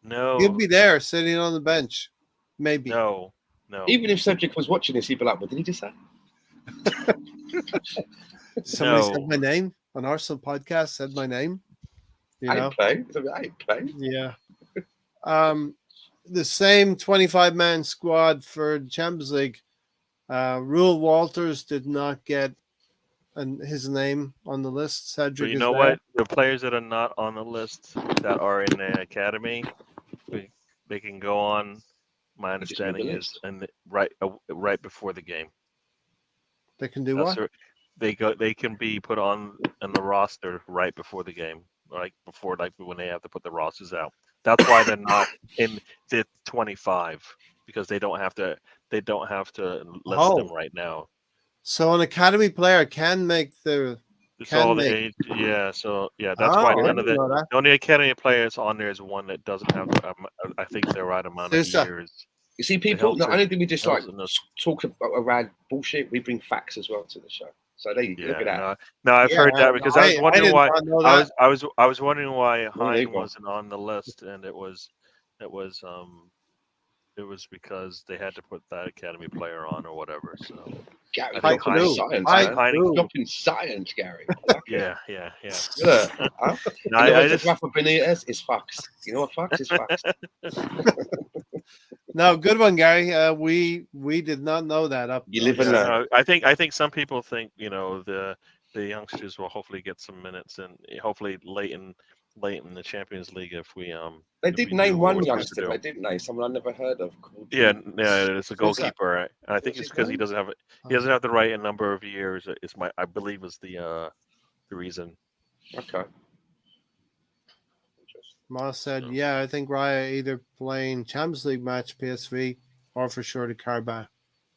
No, he'll be there, sitting on the bench. Maybe. No. Even if Cedric was watching this, he'd be like, "What did he just say?" Somebody said my name on Arsenal podcast. Said my name. I play. Yeah. The same 25-man squad for the Champions League. Rule Walters did not get and his name on the list. But Cedric you is know there. what? The players that are not on the list that are in the academy, they can go on. My just move the understanding is list. and right before the game. They can do That's what? they can be put on the roster right before the game, like when they have to put the rosters out. That's why they're not in the 25 because they don't have to list them Oh. right now. So an academy player can make the. It's Can all the make. age, yeah. So yeah, that's Oh, why I none of didn't know that. the only academy players on there is one that doesn't have I think the right amount of Sousa. years. You see, people, not only do we just like Hilton knows- talk around bullshit, we bring facts as well to the show. So there you go. Look at that. No, I've heard that because I was wondering why. know I that. was wondering why Hein neither. wasn't on the list, and it was because they had to put that academy player on or whatever. So Gary, I Hi, think dropping Drew. science, Hi, man. Drew. Dropping science, Gary. I like it. yeah. Look, huh? No, You know I what just, Rafa Benitez is fucks. You know what fucks is fucks. No, good one, Gary. We did not know that. Up. You live and learn. no, I think some people think the youngsters will hopefully get some minutes and hopefully late in the Champions League if we They if did we name do what one we're supposed youngster, to do. didn't they? Someone I never heard of. Called Yeah, it's a Who's that? goalkeeper. Right? And I think What's it's his because he name? doesn't have the right number of years. I believe is the reason. Okay. Moss said, So. "Yeah, I think Raya either playing Champions League match PSV or for sure the Carabao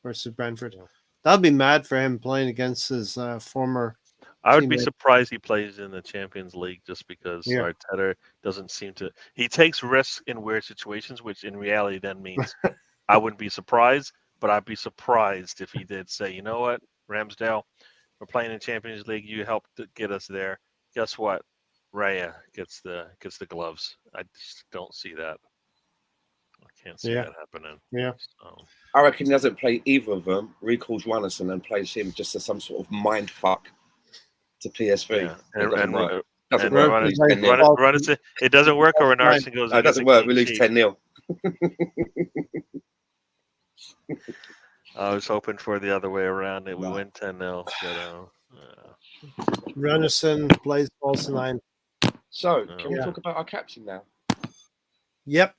versus Brentford. Yeah. That'd be mad for him playing against his former. I would be teammate. surprised he plays in the Champions League just because Yeah. Arteta doesn't seem to. He takes risks in weird situations, which in reality then means I wouldn't be surprised, but I'd be surprised if he did say, you know what, Ramsdale, we're playing in Champions League. You helped to get us there. Guess what? Raya gets the gloves. I just don't see that. I can't see that happening. Yeah. So. I reckon he doesn't play either of them. Recalls Runnison and plays him just as some sort of mind fuck to PSV. Yeah. It doesn't work. Doesn't work. Runnison, it doesn't work, or Arsene goes. No, it doesn't work. We lose 10-0. I was hoping for the other way around. That we win 10-0. Runnison plays false 9. So, can we talk about our captain now? Yep.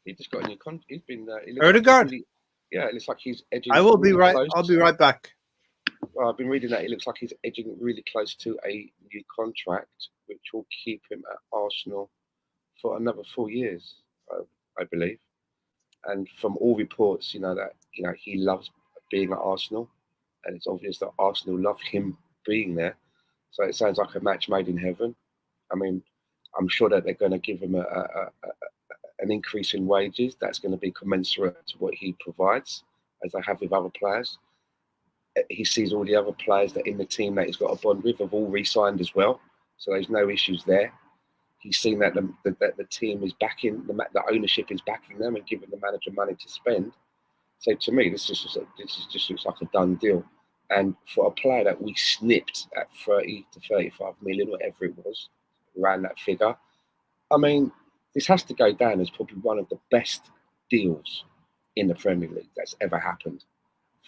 He just got a new contract. He's been. Odegaard. Like it looks like he's edging. I will be right. Close. I'll be right back. Well, I've been reading that. It looks like he's edging really close to a new contract, which will keep him at Arsenal for another 4 years, I believe. And from all reports, that he loves being at Arsenal, and it's obvious that Arsenal love him being there. So it sounds like a match made in heaven. I mean, I'm sure that they're going to give him an increase in wages that's going to be commensurate to what he provides, as they have with other players. He sees all the other players that in the team that he's got a bond with have all re-signed as well, so there's no issues there. He's seen that the team is backing the ownership is backing them and giving the manager money to spend. So to me, this just looks like a done deal. And for a player that we snipped at 30 to 35 million, whatever it was, around that figure, I mean, this has to go down as probably one of the best deals in the Premier League that's ever happened.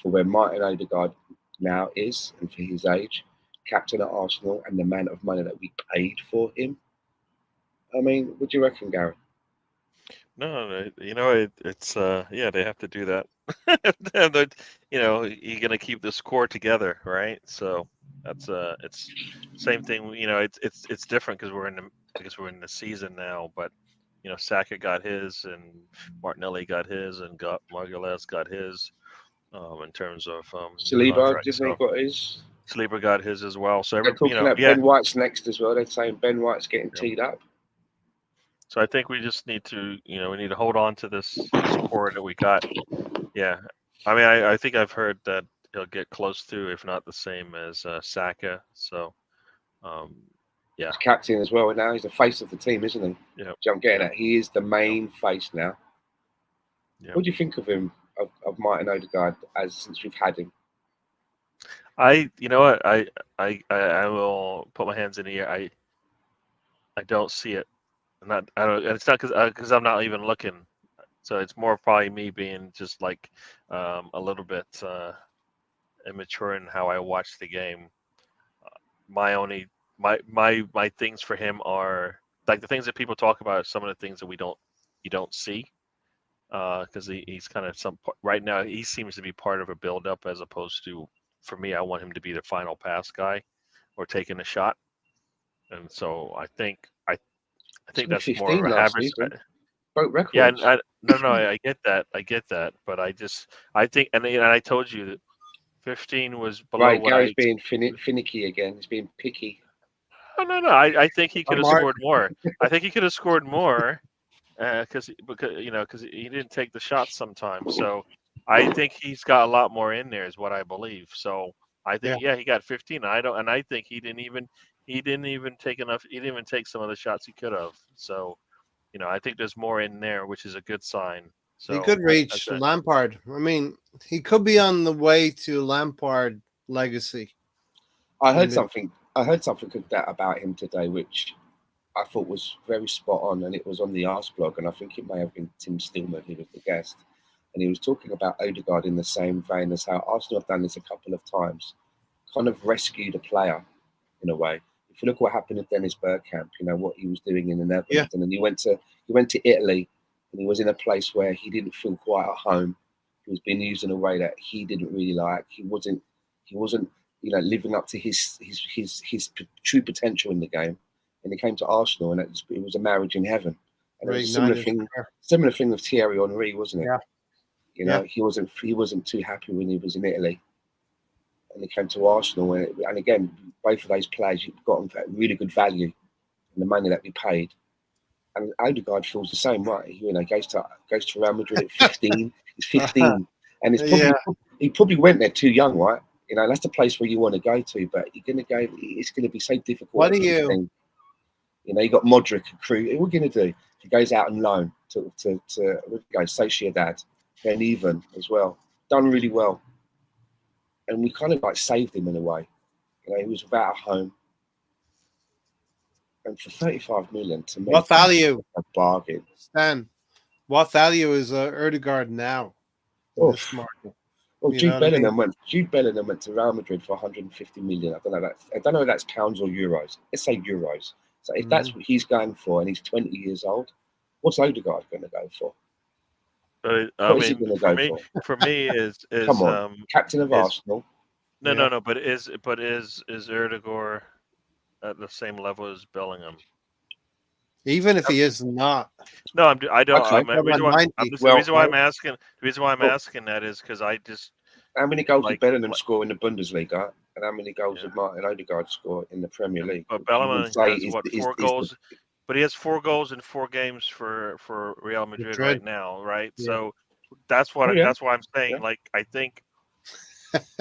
For where Martin Odegaard now is, and for his age, captain at Arsenal, and the amount of money that we paid for him. I mean, what do you reckon, Gary? No, it's they have to do that. You're gonna keep this core together, right? So that's it's same thing. It's different because we're in the season now, but Saka got his, and Martinelli got his, and Margulies got his. In terms of Saliba, Disney got his. Saliba got his as well. So they're talking about Ben White's next as well. They're saying Ben White's getting teed up. So I think we just need to, we need to hold on to this core that we got. Yeah, I mean, I think I've heard that he'll get close to, if not the same as Saka. So, yeah. He's captain as well now. He's the face of the team, isn't he? Yeah. I'm getting at. He is the main face now. Yep. What do you think of him, of Martin Odegaard, since we've had him? You know what? I will put my hands in the air. I don't see it. It's not because I'm not even looking. So it's more probably me being just like a little bit immature in how I watch the game. My things for him are like the things that people talk about are some of the things that you don't see because he's kind of right now he seems to be part of a build-up as opposed to for me I want him to be the final pass guy or taking a shot, and so I think that's more 15 of a last habit. season. Broke records. Yeah, no, I get that, but I think, and I told you that 15 was below Right, what Gary's being finicky again. He's being picky. No. I think he could have Mark. scored more. I think he could have scored more because he didn't take the shots sometimes. So I think he's got a lot more in there, is what I believe. So I think he got 15. I think he didn't even take enough. He didn't even take some of the shots he could have. So I think there's more in there, which is a good sign. So he could reach Lampard. I mean, he could be on the way to Lampard legacy. I heard something about him today, which I thought was very spot on, and it was on the Arse blog, and I think it may have been Tim Stillman who was the guest, and he was talking about Odegaard in the same vein as how Arsenal have done this a couple of times, kind of rescued a player in a way. If you look at what happened at Dennis Bergkamp, what he was doing in the Netherlands, and then he went to Italy, and he was in a place where he didn't feel quite at home. He was being used in a way that he didn't really like. He wasn't living up to his true potential in the game. And he came to Arsenal, and it was a marriage in heaven. And it was a similar thing with Thierry Henry, wasn't it? Yeah. He wasn't too happy when he was in Italy, and he came to Arsenal. And again, both of those players you've got for really good value in the money that we paid. And Odegaard feels the same way. Goes to Real Madrid at 15. He's 15, and he probably went there too young, right? That's the place where you want to go to, but you're going to go. It's going to be so difficult. What do you? You got Modric and crew. What are we going to do? He goes out on loan to Sociedad, then even as well, done really well, and we kind of saved him in a way. He was without a home, and for 35 million to me, what value? A bargain. Stan, what value is Odegaard now in this market? Well, Jude Bellingham went to Real Madrid for 150 million. I don't know if that's pounds or euros. Let's say euros. So if that's what he's going for, and he's 20 years old, what's Odegaard going to go for? What is he going to go for? For me, is come on, captain of Arsenal. No. But is Odegaard at the same level as Bellingham? Even if he is not. No, I don't. Okay. The reason why I'm asking that is because I just. How many goals did Bellingham score in the Bundesliga, and how many goals did Martin Odegaard score in the Premier League? But Bellingham has 4 goals. But he has 4 goals in 4 games for Real Madrid right now, right? Yeah. So that's why I'm saying. Yeah. I think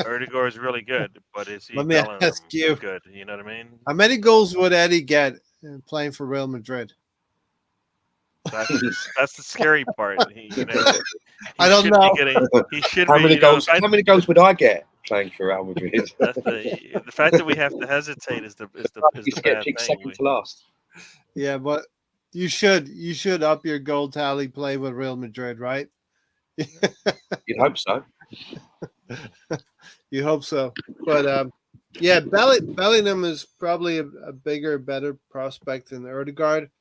Odegaard is really good, but is he? Let me ask you. Good, you know what I mean? How many goals would Eddie get playing for Real Madrid? That's the scary part. I don't know. He should. How many goals? How many goals would I get playing for Real Madrid? The fact that we have to hesitate is the bad thing. Second to last. Yeah, but you should up your goal tally play with Real Madrid, right? You'd hope so. You hope so, but Bellingham is probably a bigger, better prospect than Odegaard.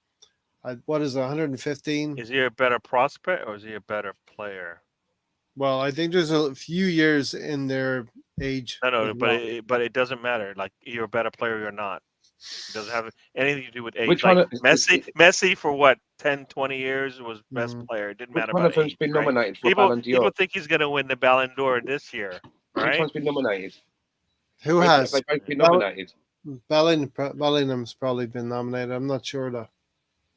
What is 115? Is he a better prospect or is he a better player? Well, I think there's a few years in their age. No, but it doesn't matter. You're a better player or you're not. It doesn't have anything to do with age. Messi for what 10, 20 years was best player. It didn't matter. Which one of them's been nominated for Ballon d'Or? People think he's going to win the Ballon d'Or this year. Right? Which one's been nominated? Who has? They both been nominated. Bellingham's probably been nominated. I'm not sure though.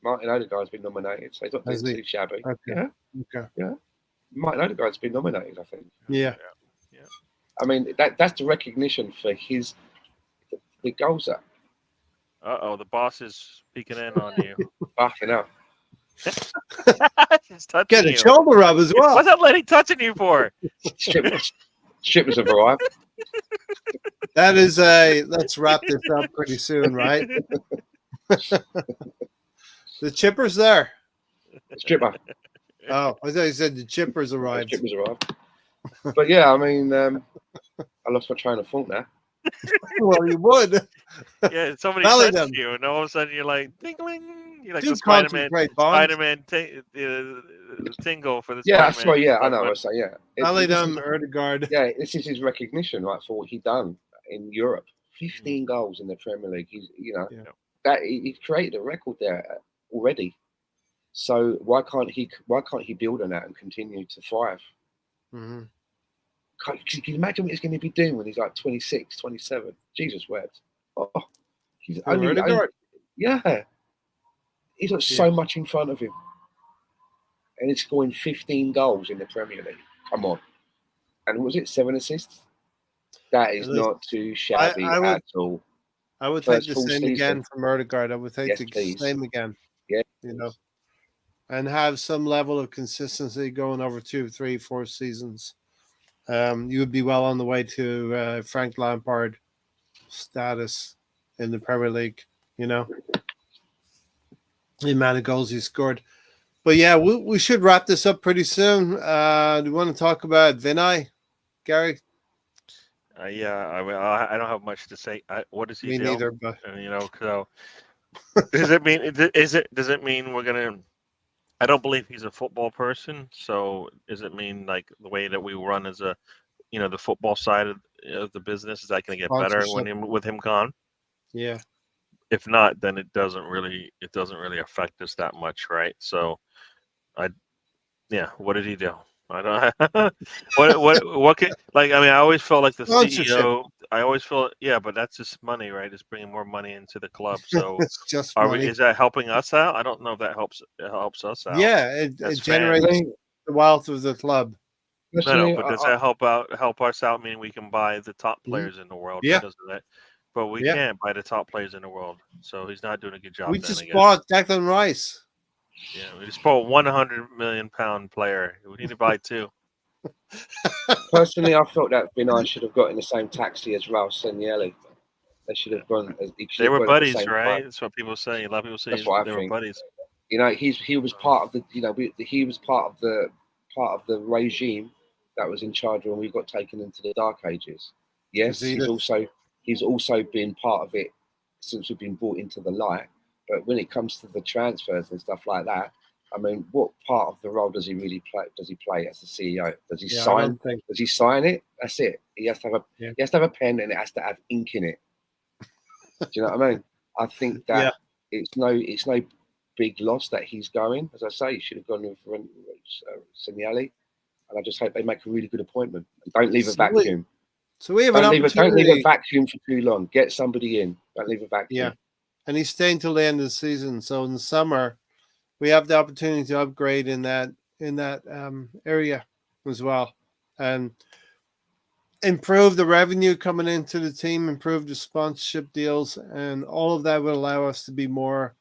Martin Odegaard's been nominated, so he's not doing too shabby. Okay. Yeah. Martin Odegaard's been nominated, I think. Yeah. I mean, that's the recognition for the goals that. The boss is peeking in on you. Fucking up. Get a shoulder rub as well. What's that lady touching you for? Strippers have arrived. That is let's wrap this up pretty soon, right? The chipper's there. Stripper. Oh, I thought you said the chippers arrived. The chippers arrived. But yeah, I mean, I lost my train of thought now. Well, you would. Yeah, somebody Bellingham. touched you, and all of a sudden you're like, ding-ling. You're like Do the Spider-Man, concentrate, Bond. tingle for the Yeah, Spider-Man. sorry, yeah, I know. I say, yeah. Bellingham, Odegaard. Yeah, this is his recognition, right, for what he done in Europe. 15 goals in the Premier League. He's, that he created a record there already. So why can't he build on that and continue to thrive? Mm-hmm. Can you imagine what he's going to be doing when he's like 26, 27? Jesus wept. Oh, he's only, yeah. He's got so much in front of him. And he's scoring 15 goals in the Premier League. Come on. And was it 7 assists? That is not too shabby at all. I would take the same again from Odegaard. I would take the same again. Yeah. And have some level of consistency going over 2, 3, 4 seasons. You would be well on the way to Frank Lampard status in the Premier League, the amount of goals he scored. But yeah, we should wrap this up pretty soon. Do you want to talk about Vinay, Gary? Yeah, I don't have much to say. What does he do? Me neither, but so does it mean we're gonna? I don't believe he's a football person. So does it mean like the way that we run as a, the football side of the business, is that going to get better with him gone? Yeah. If not, then it doesn't really affect us that much, right? So, what did he do? I don't. what can, I always felt like the CEO. I always feel, but that's just money, right? It's bringing more money into the club. So it's just money. Is that helping us out? I don't know if that helps us out. Yeah, it generates the wealth of the club. No, but does that help us out? Meaning we can buy the top players in the world. Yeah. But we can't buy the top players in the world. So he's not doing a good job. We just bought Declan Rice. Yeah, we just bought a £100 million player. We need to buy 2. Personally, I felt that Vinay should have got in the same taxi as Raul Senielli. They should have gone. They were buddies, right? That's what people say. A lot of people say they were buddies. He was part of the. He was part of the regime that was in charge when we got taken into the Dark Ages. Yes, he's also been part of it since we've been brought into the light. But when it comes to the transfers and stuff like that, what part of the role does he really play? Does he play as the CEO? Does he sign? Does he sign it? That's it. He has to have He has to have a pen and it has to have ink in it. Do you know what I mean? I think that it's no big loss that he's going. As I say, he should have gone with Senielli, and I just hope they make a really good appointment and don't leave a vacuum. So we have don't leave a vacuum for too long. Get somebody in. Don't leave a vacuum. Yeah, and he's staying till the end of the season. So in the summer, we have the opportunity to upgrade in that area as well, and improve the revenue coming into the team, improve the sponsorship deals, and all of that will allow us to be more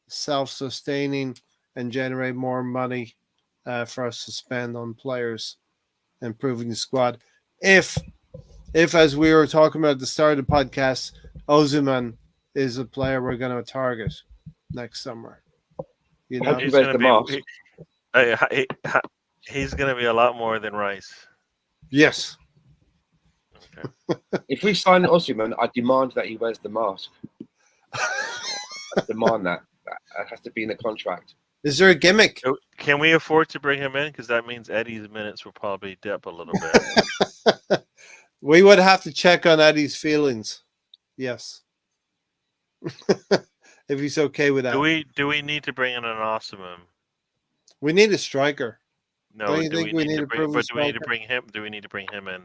self-sustaining and generate more money for us to spend on players, improving the squad. If as we were talking about at the start of the podcast, Osimhen is a player we're going to target next summer. He's going to be a lot more than Rice. Yes. Okay. If we sign Osimhen, I demand that he wears the mask. I demand that. That has to be in the contract. Is there a gimmick? Can we afford to bring him in? Because that means Eddie's minutes will probably dip a little bit. We would have to check on Eddie's feelings. Yes. If he's okay with that. Do we need to bring in an Osimhen? We need a striker. No, do we need to bring him? Do we need to bring him in?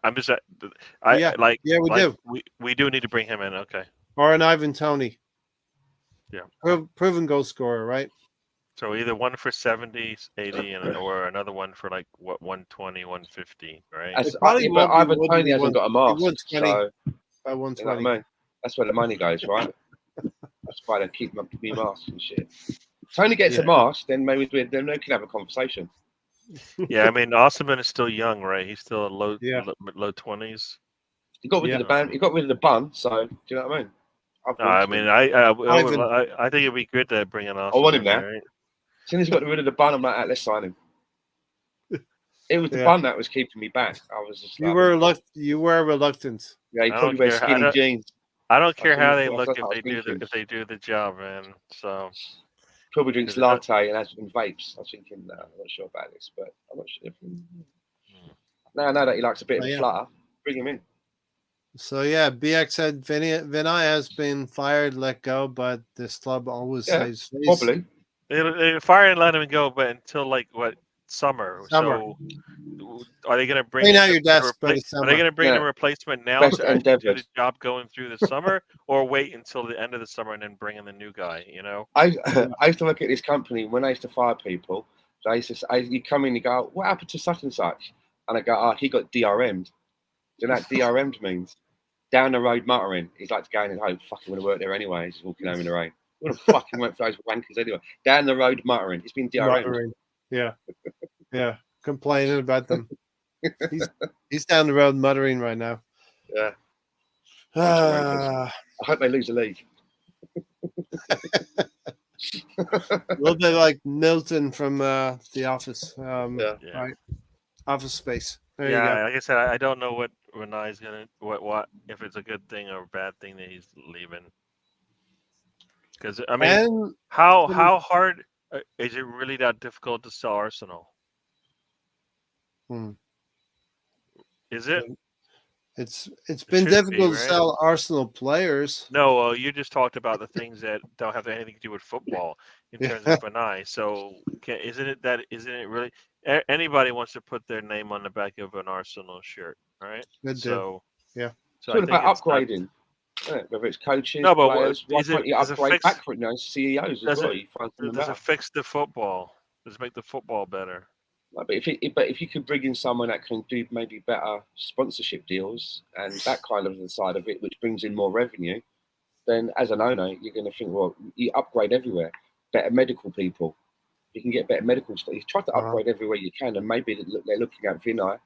I'm just. We do. We do need to bring him in. Okay. Or an Ivan Toney. Yeah. Proven goal scorer, right? So either one for 70, 80, or another one for 120, 150, right? But Ivan Toney hasn't got a mask. So, by 120. You know what I mean? That's where the money goes, right? That's why they keep me masks and shit. If Tony gets a mask, then maybe we can have a conversation. Yeah, Osimhen is still young, right? He's still low 20s. He got rid of the band. He got rid of the bun. So do you know what I mean? I think it'd be good to bring an Osimhen. I want him now. Right? As soon as he got rid of the bun, I'm like, let's sign him. It was the Yeah. bun that was keeping me back. I was just You like, were you were reluctant. yeah, he I probably don't wears care. skinny jeans. I don't care how they That's look what if I was they do thinking. the job, man. So Probably drinks Is it not- latte and has some vapes. I was thinking, no, I'm not sure about this, but I'm not sure. Now I know that he likes a bit of a flutter. Bring him in. So yeah, BX said Vinay has been fired, let go, but this club always saves face. Probably. they fire and let him go, but until like what summer? Summer. So are they going to bring? Clean out your desk by the Are they summer. going to bring Yeah. the replacement now Best to actually do endeavoured. the job going through the summer, or wait until the end of the summer and then bring in the new guy? You know. I used to work at this company when I used to fire people. So I used to say, you come in and go, what happened to such and such? And I go, oh, he got DRM'd. Do you know what DRM'd means? Down the road muttering. He's like going and home, fucking want to work there anyway. He's walking home in the rain. What a fucking went for those wankers anyway. Down the road muttering. It's been DRM'd. Muttering. Yeah. Yeah. Complaining about them. He's down the road muttering right now. Yeah. I I hope they lose the league. a little bit like Milton from The Office. Yeah. Right. Office Space. There you Yeah, go. like I said, I don't know what Renai's gonna what if it's a good thing or a bad thing that he's leaving. Because I mean, And how hard is it really that difficult to sell Arsenal? Hmm. Is it? it's been should be, difficult to right? sell Arsenal players. No, you just talked about the things that don't have anything to do with football in terms of Renai. So isn't it really anybody wants to put their name on the back of an Arsenal shirt, right? Good So yeah. So It's all I think about it's not- upgrading. Yeah, whether it's coaches, No, but players, why is can't it- you does it upgrade fix- back for it now? CEOs as does well. it- You find something Does better. it fix the football? Does it make the football better? Like, but if you could bring in someone that can do maybe better sponsorship deals and that kind of the side of it, which brings in more revenue, then as an owner, you're going to think, well, you upgrade everywhere. Better medical people. You can get better medical stuff. You try to upgrade everywhere you can, and maybe they're looking at Vinay,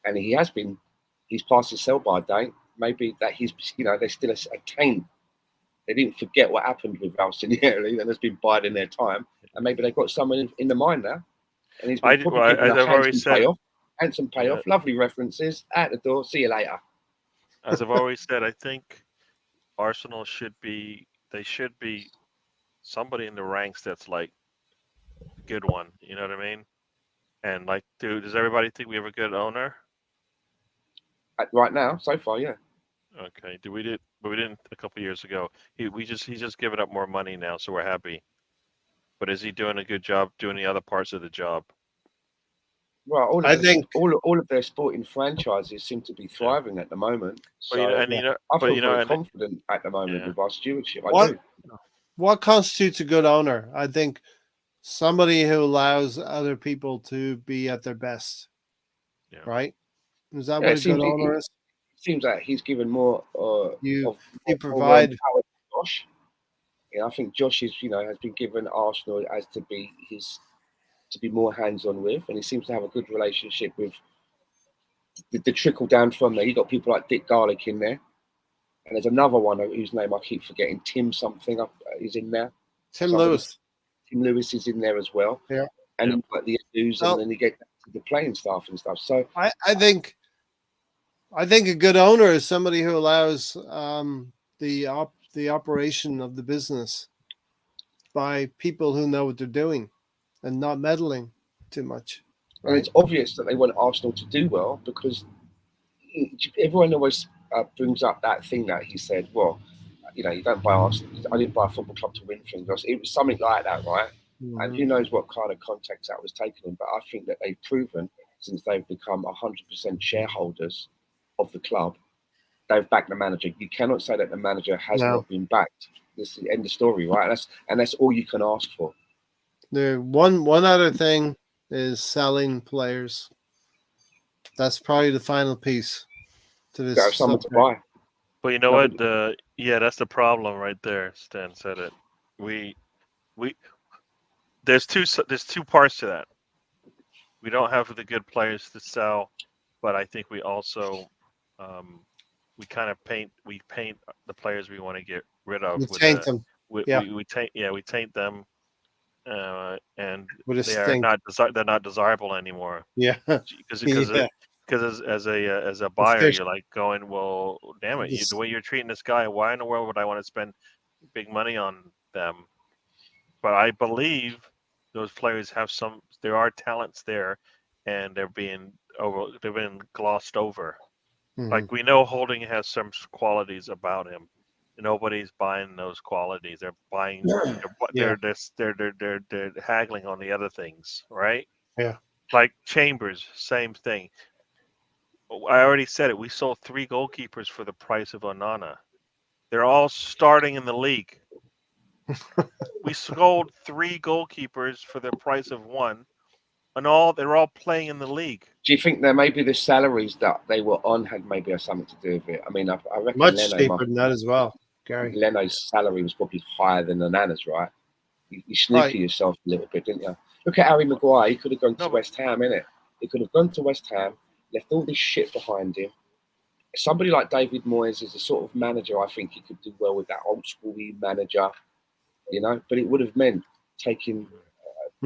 and he's past his sell-by date. Maybe that there's still a taint. They didn't forget what happened with Arsene Wengers, and has been biding their time, and maybe they've got someone in the mind now. And he's been probably given as a I've already said, handsome payoff, lovely references, out the door, see you later. as I've always said, I think Arsenal should be somebody in the ranks that's like a good one. You know what I mean? And like, dude, does everybody think we have a good owner? Right now, so far, yeah. Okay, but we didn't a couple years ago. He's just giving up more money now, so we're happy. But is he doing a good job doing the other parts of the job? Well, I think all of their sporting franchises seem to be thriving at the moment. So I feel very confident at the moment with our stewardship. I do. What constitutes a good owner? I think somebody who allows other people to be at their best. Yeah. Right? Is that what a good owner is? It seems like he's given more. You provide. Power to Josh. I think Josh has been given Arsenal as to be more hands-on with, and he seems to have a good relationship with the trickle down from there. You got people like Dick Garlick in there, and there's another one whose name I keep forgetting. Tim something is in there. Tim Lewis is in there as well. Yeah, and like the news, and then you get to the playing staff and stuff. So I think a good owner is somebody who allows the operation of the business by people who know what they're doing and not meddling too much. Right? And it's obvious that they want Arsenal to do well because everyone always brings up that thing that he said, well, you don't buy Arsenal. I didn't buy a football club to win things. It was something like that, right? Mm-hmm. And who knows what kind of context that was taken in. But I think that they've proven, since they've become 100% shareholders of the club, they've backed the manager. You cannot say that the manager has not been backed. This is the end of story, right? That's all you can ask for. The one other thing is selling players. That's probably the final piece to this. Have someone to buy. But you know what? That's the problem right there. Stan said it. There's two parts to that. We don't have the good players to sell, but I think we also we paint the players we want to get rid of. We taint them. We taint them, and With a they are stink. not they're not desirable anymore. Yeah. Because Yeah. as a The buyer, fish. you're like going, well, damn it, This- the way you're treating this guy, why in the world would I want to spend big money on them? But I believe those players there are talents there, and they've been glossed over. Mhm. Like we know Holding has some qualities about him. Nobody's buying those qualities. They're buying. Yeah. They're haggling on the other things, right? Yeah. Like Chambers, same thing. I already said it. We sold 3 goalkeepers for the price of Onana. They're all starting in the league. We sold 3 goalkeepers for the price of one, and they're all playing in the league. Do you think that maybe the salaries that they were on had maybe something to do with it? I mean, I reckon Much cheaper than that as well, Gary. Leno's salary was probably higher than Onana's, right? You Right. snooker yourself a little bit, didn't you? Look at Harry Maguire. He could have gone to No, but- West Ham, innit? He could have gone to West Ham, left all this shit behind him. Somebody like David Moyes is the sort of manager I think he could do well with, that old school manager, you know. But it would have meant taking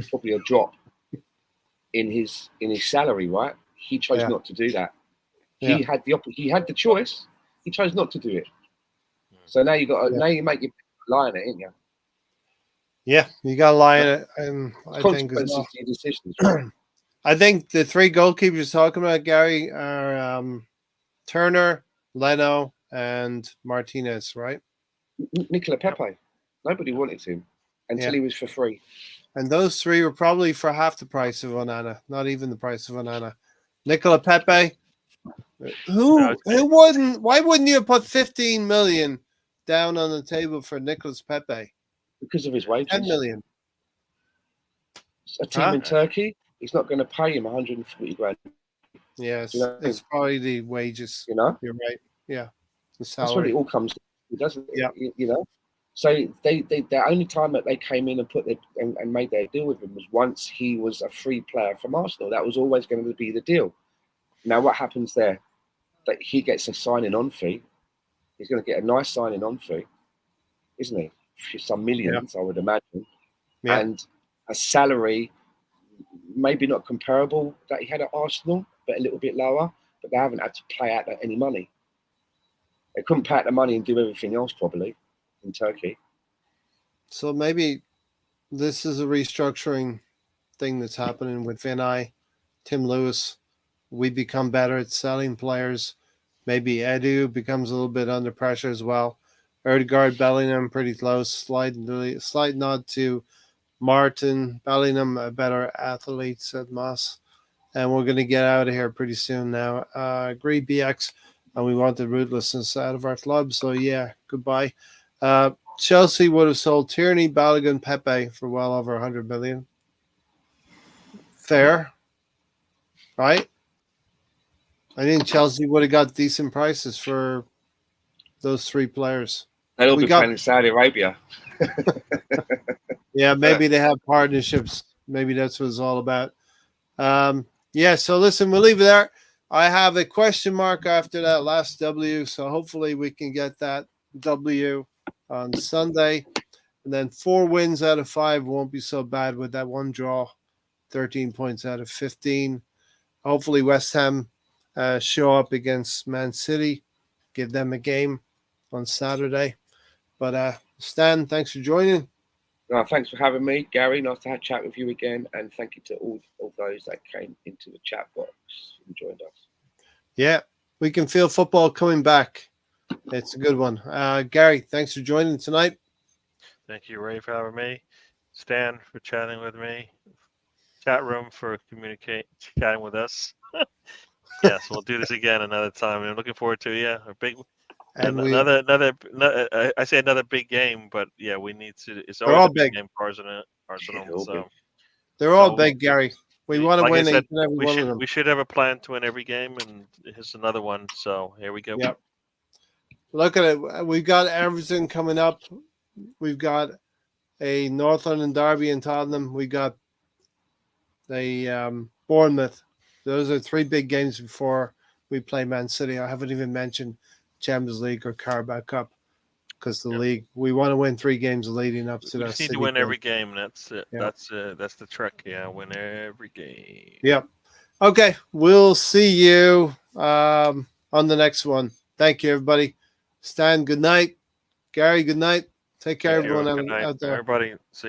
probably a drop in his salary, right? He chose Yeah. not to do that. Yeah. He had the choice. He chose not to do it. So now now you make your lie on it, ain't you? Yeah, you got to lie in it, and I think as Consequences well. to your decisions. Right? I think the 3 goalkeepers talking about, Gary, are Turner, Leno, and Martinez, right? Nicola Pepe. Nobody wanted him until he was for free. And those 3 were probably for half the price of Onana, not even the price of Onana. Nicola Pepe, who wouldn't? Why wouldn't you put 15 million down on the table for Nicolas Pepe? Because of his wages. 10 million. A team in Turkey, he's not going to pay him 140 grand. Yes, You know, it's probably the wages. You know, you're right. Yeah, the that's what salary. it all comes to, doesn't it? Yeah. You know, so the only time that they came in and put and made their deal with him was once he was a free player from Arsenal. That was always going to be the deal. Now what happens there? That he gets a signing on fee. He's going to get a nice signing on fee, isn't he? For some millions, I would imagine. Yeah. And a salary maybe not comparable that he had at Arsenal, but a little bit lower. But they haven't had to pay out any money. They couldn't pay out the money and do everything else probably in Turkey. So maybe this is a restructuring thing that's happening with Vinay, Tim Lewis. We become better at selling players. Maybe Edu becomes a little bit under pressure as well. Odegaard, Bellingham, pretty close. Slight nod to Martin. Bellingham, a better athlete, said Moss. And we're going to get out of here pretty soon now. Agree, BX. And we want the ruthlessness out of our club. So, yeah, goodbye. Chelsea would have sold Tierney, Balogun, Pepe for well over 100 million. Fair. Right? I think Chelsea would have got decent prices for those 3 players. They'll all be playing in Saudi Arabia. Yeah, maybe they have partnerships. Maybe that's what it's all about. Yeah, so listen, we'll leave it there. I have a question mark after that last W, so hopefully we can get that W on Sunday. And then 4 wins out of 5 won't be so bad with that 1 draw, 13 points out of 15. Hopefully West Ham show up against Man City, give them a game on Saturday. But Stan, thanks for joining. No, thanks for having me, Gary. Nice to have a chat with you again, and thank you to all those that came into the chat box and joined us. Yeah, we can feel football coming back. It's a good one. Gary, thanks for joining tonight. Thank you, Ray, for having me. Stan, for chatting with me. Chat room for chatting with us. Yes, we'll do this again another time. I'm looking forward to a big. And another. I say another big game, but yeah, we need to. It's always a big game for Arsenal. So they're all big, Gary. We want to win each and every one of them. We should have a plan to win every game, and here's another one. So here we go. Yep. Look at it. We've got Everton coming up. We've got a North London derby in Tottenham. We got the Bournemouth. Those are 3 big games before we play Man City. I haven't even mentioned Champions League or Carabao Cup. because the Yep. league, we want to win 3 games leading up to We that. just need City to win game. every game. That's it. Yeah. That's the trick. Yeah, win every game. Yep. Okay, we'll see you on the next one. Thank you, everybody. Stan, good night. Gary, good night. Take care, Thank you. everyone Good night, out there. everybody. See you.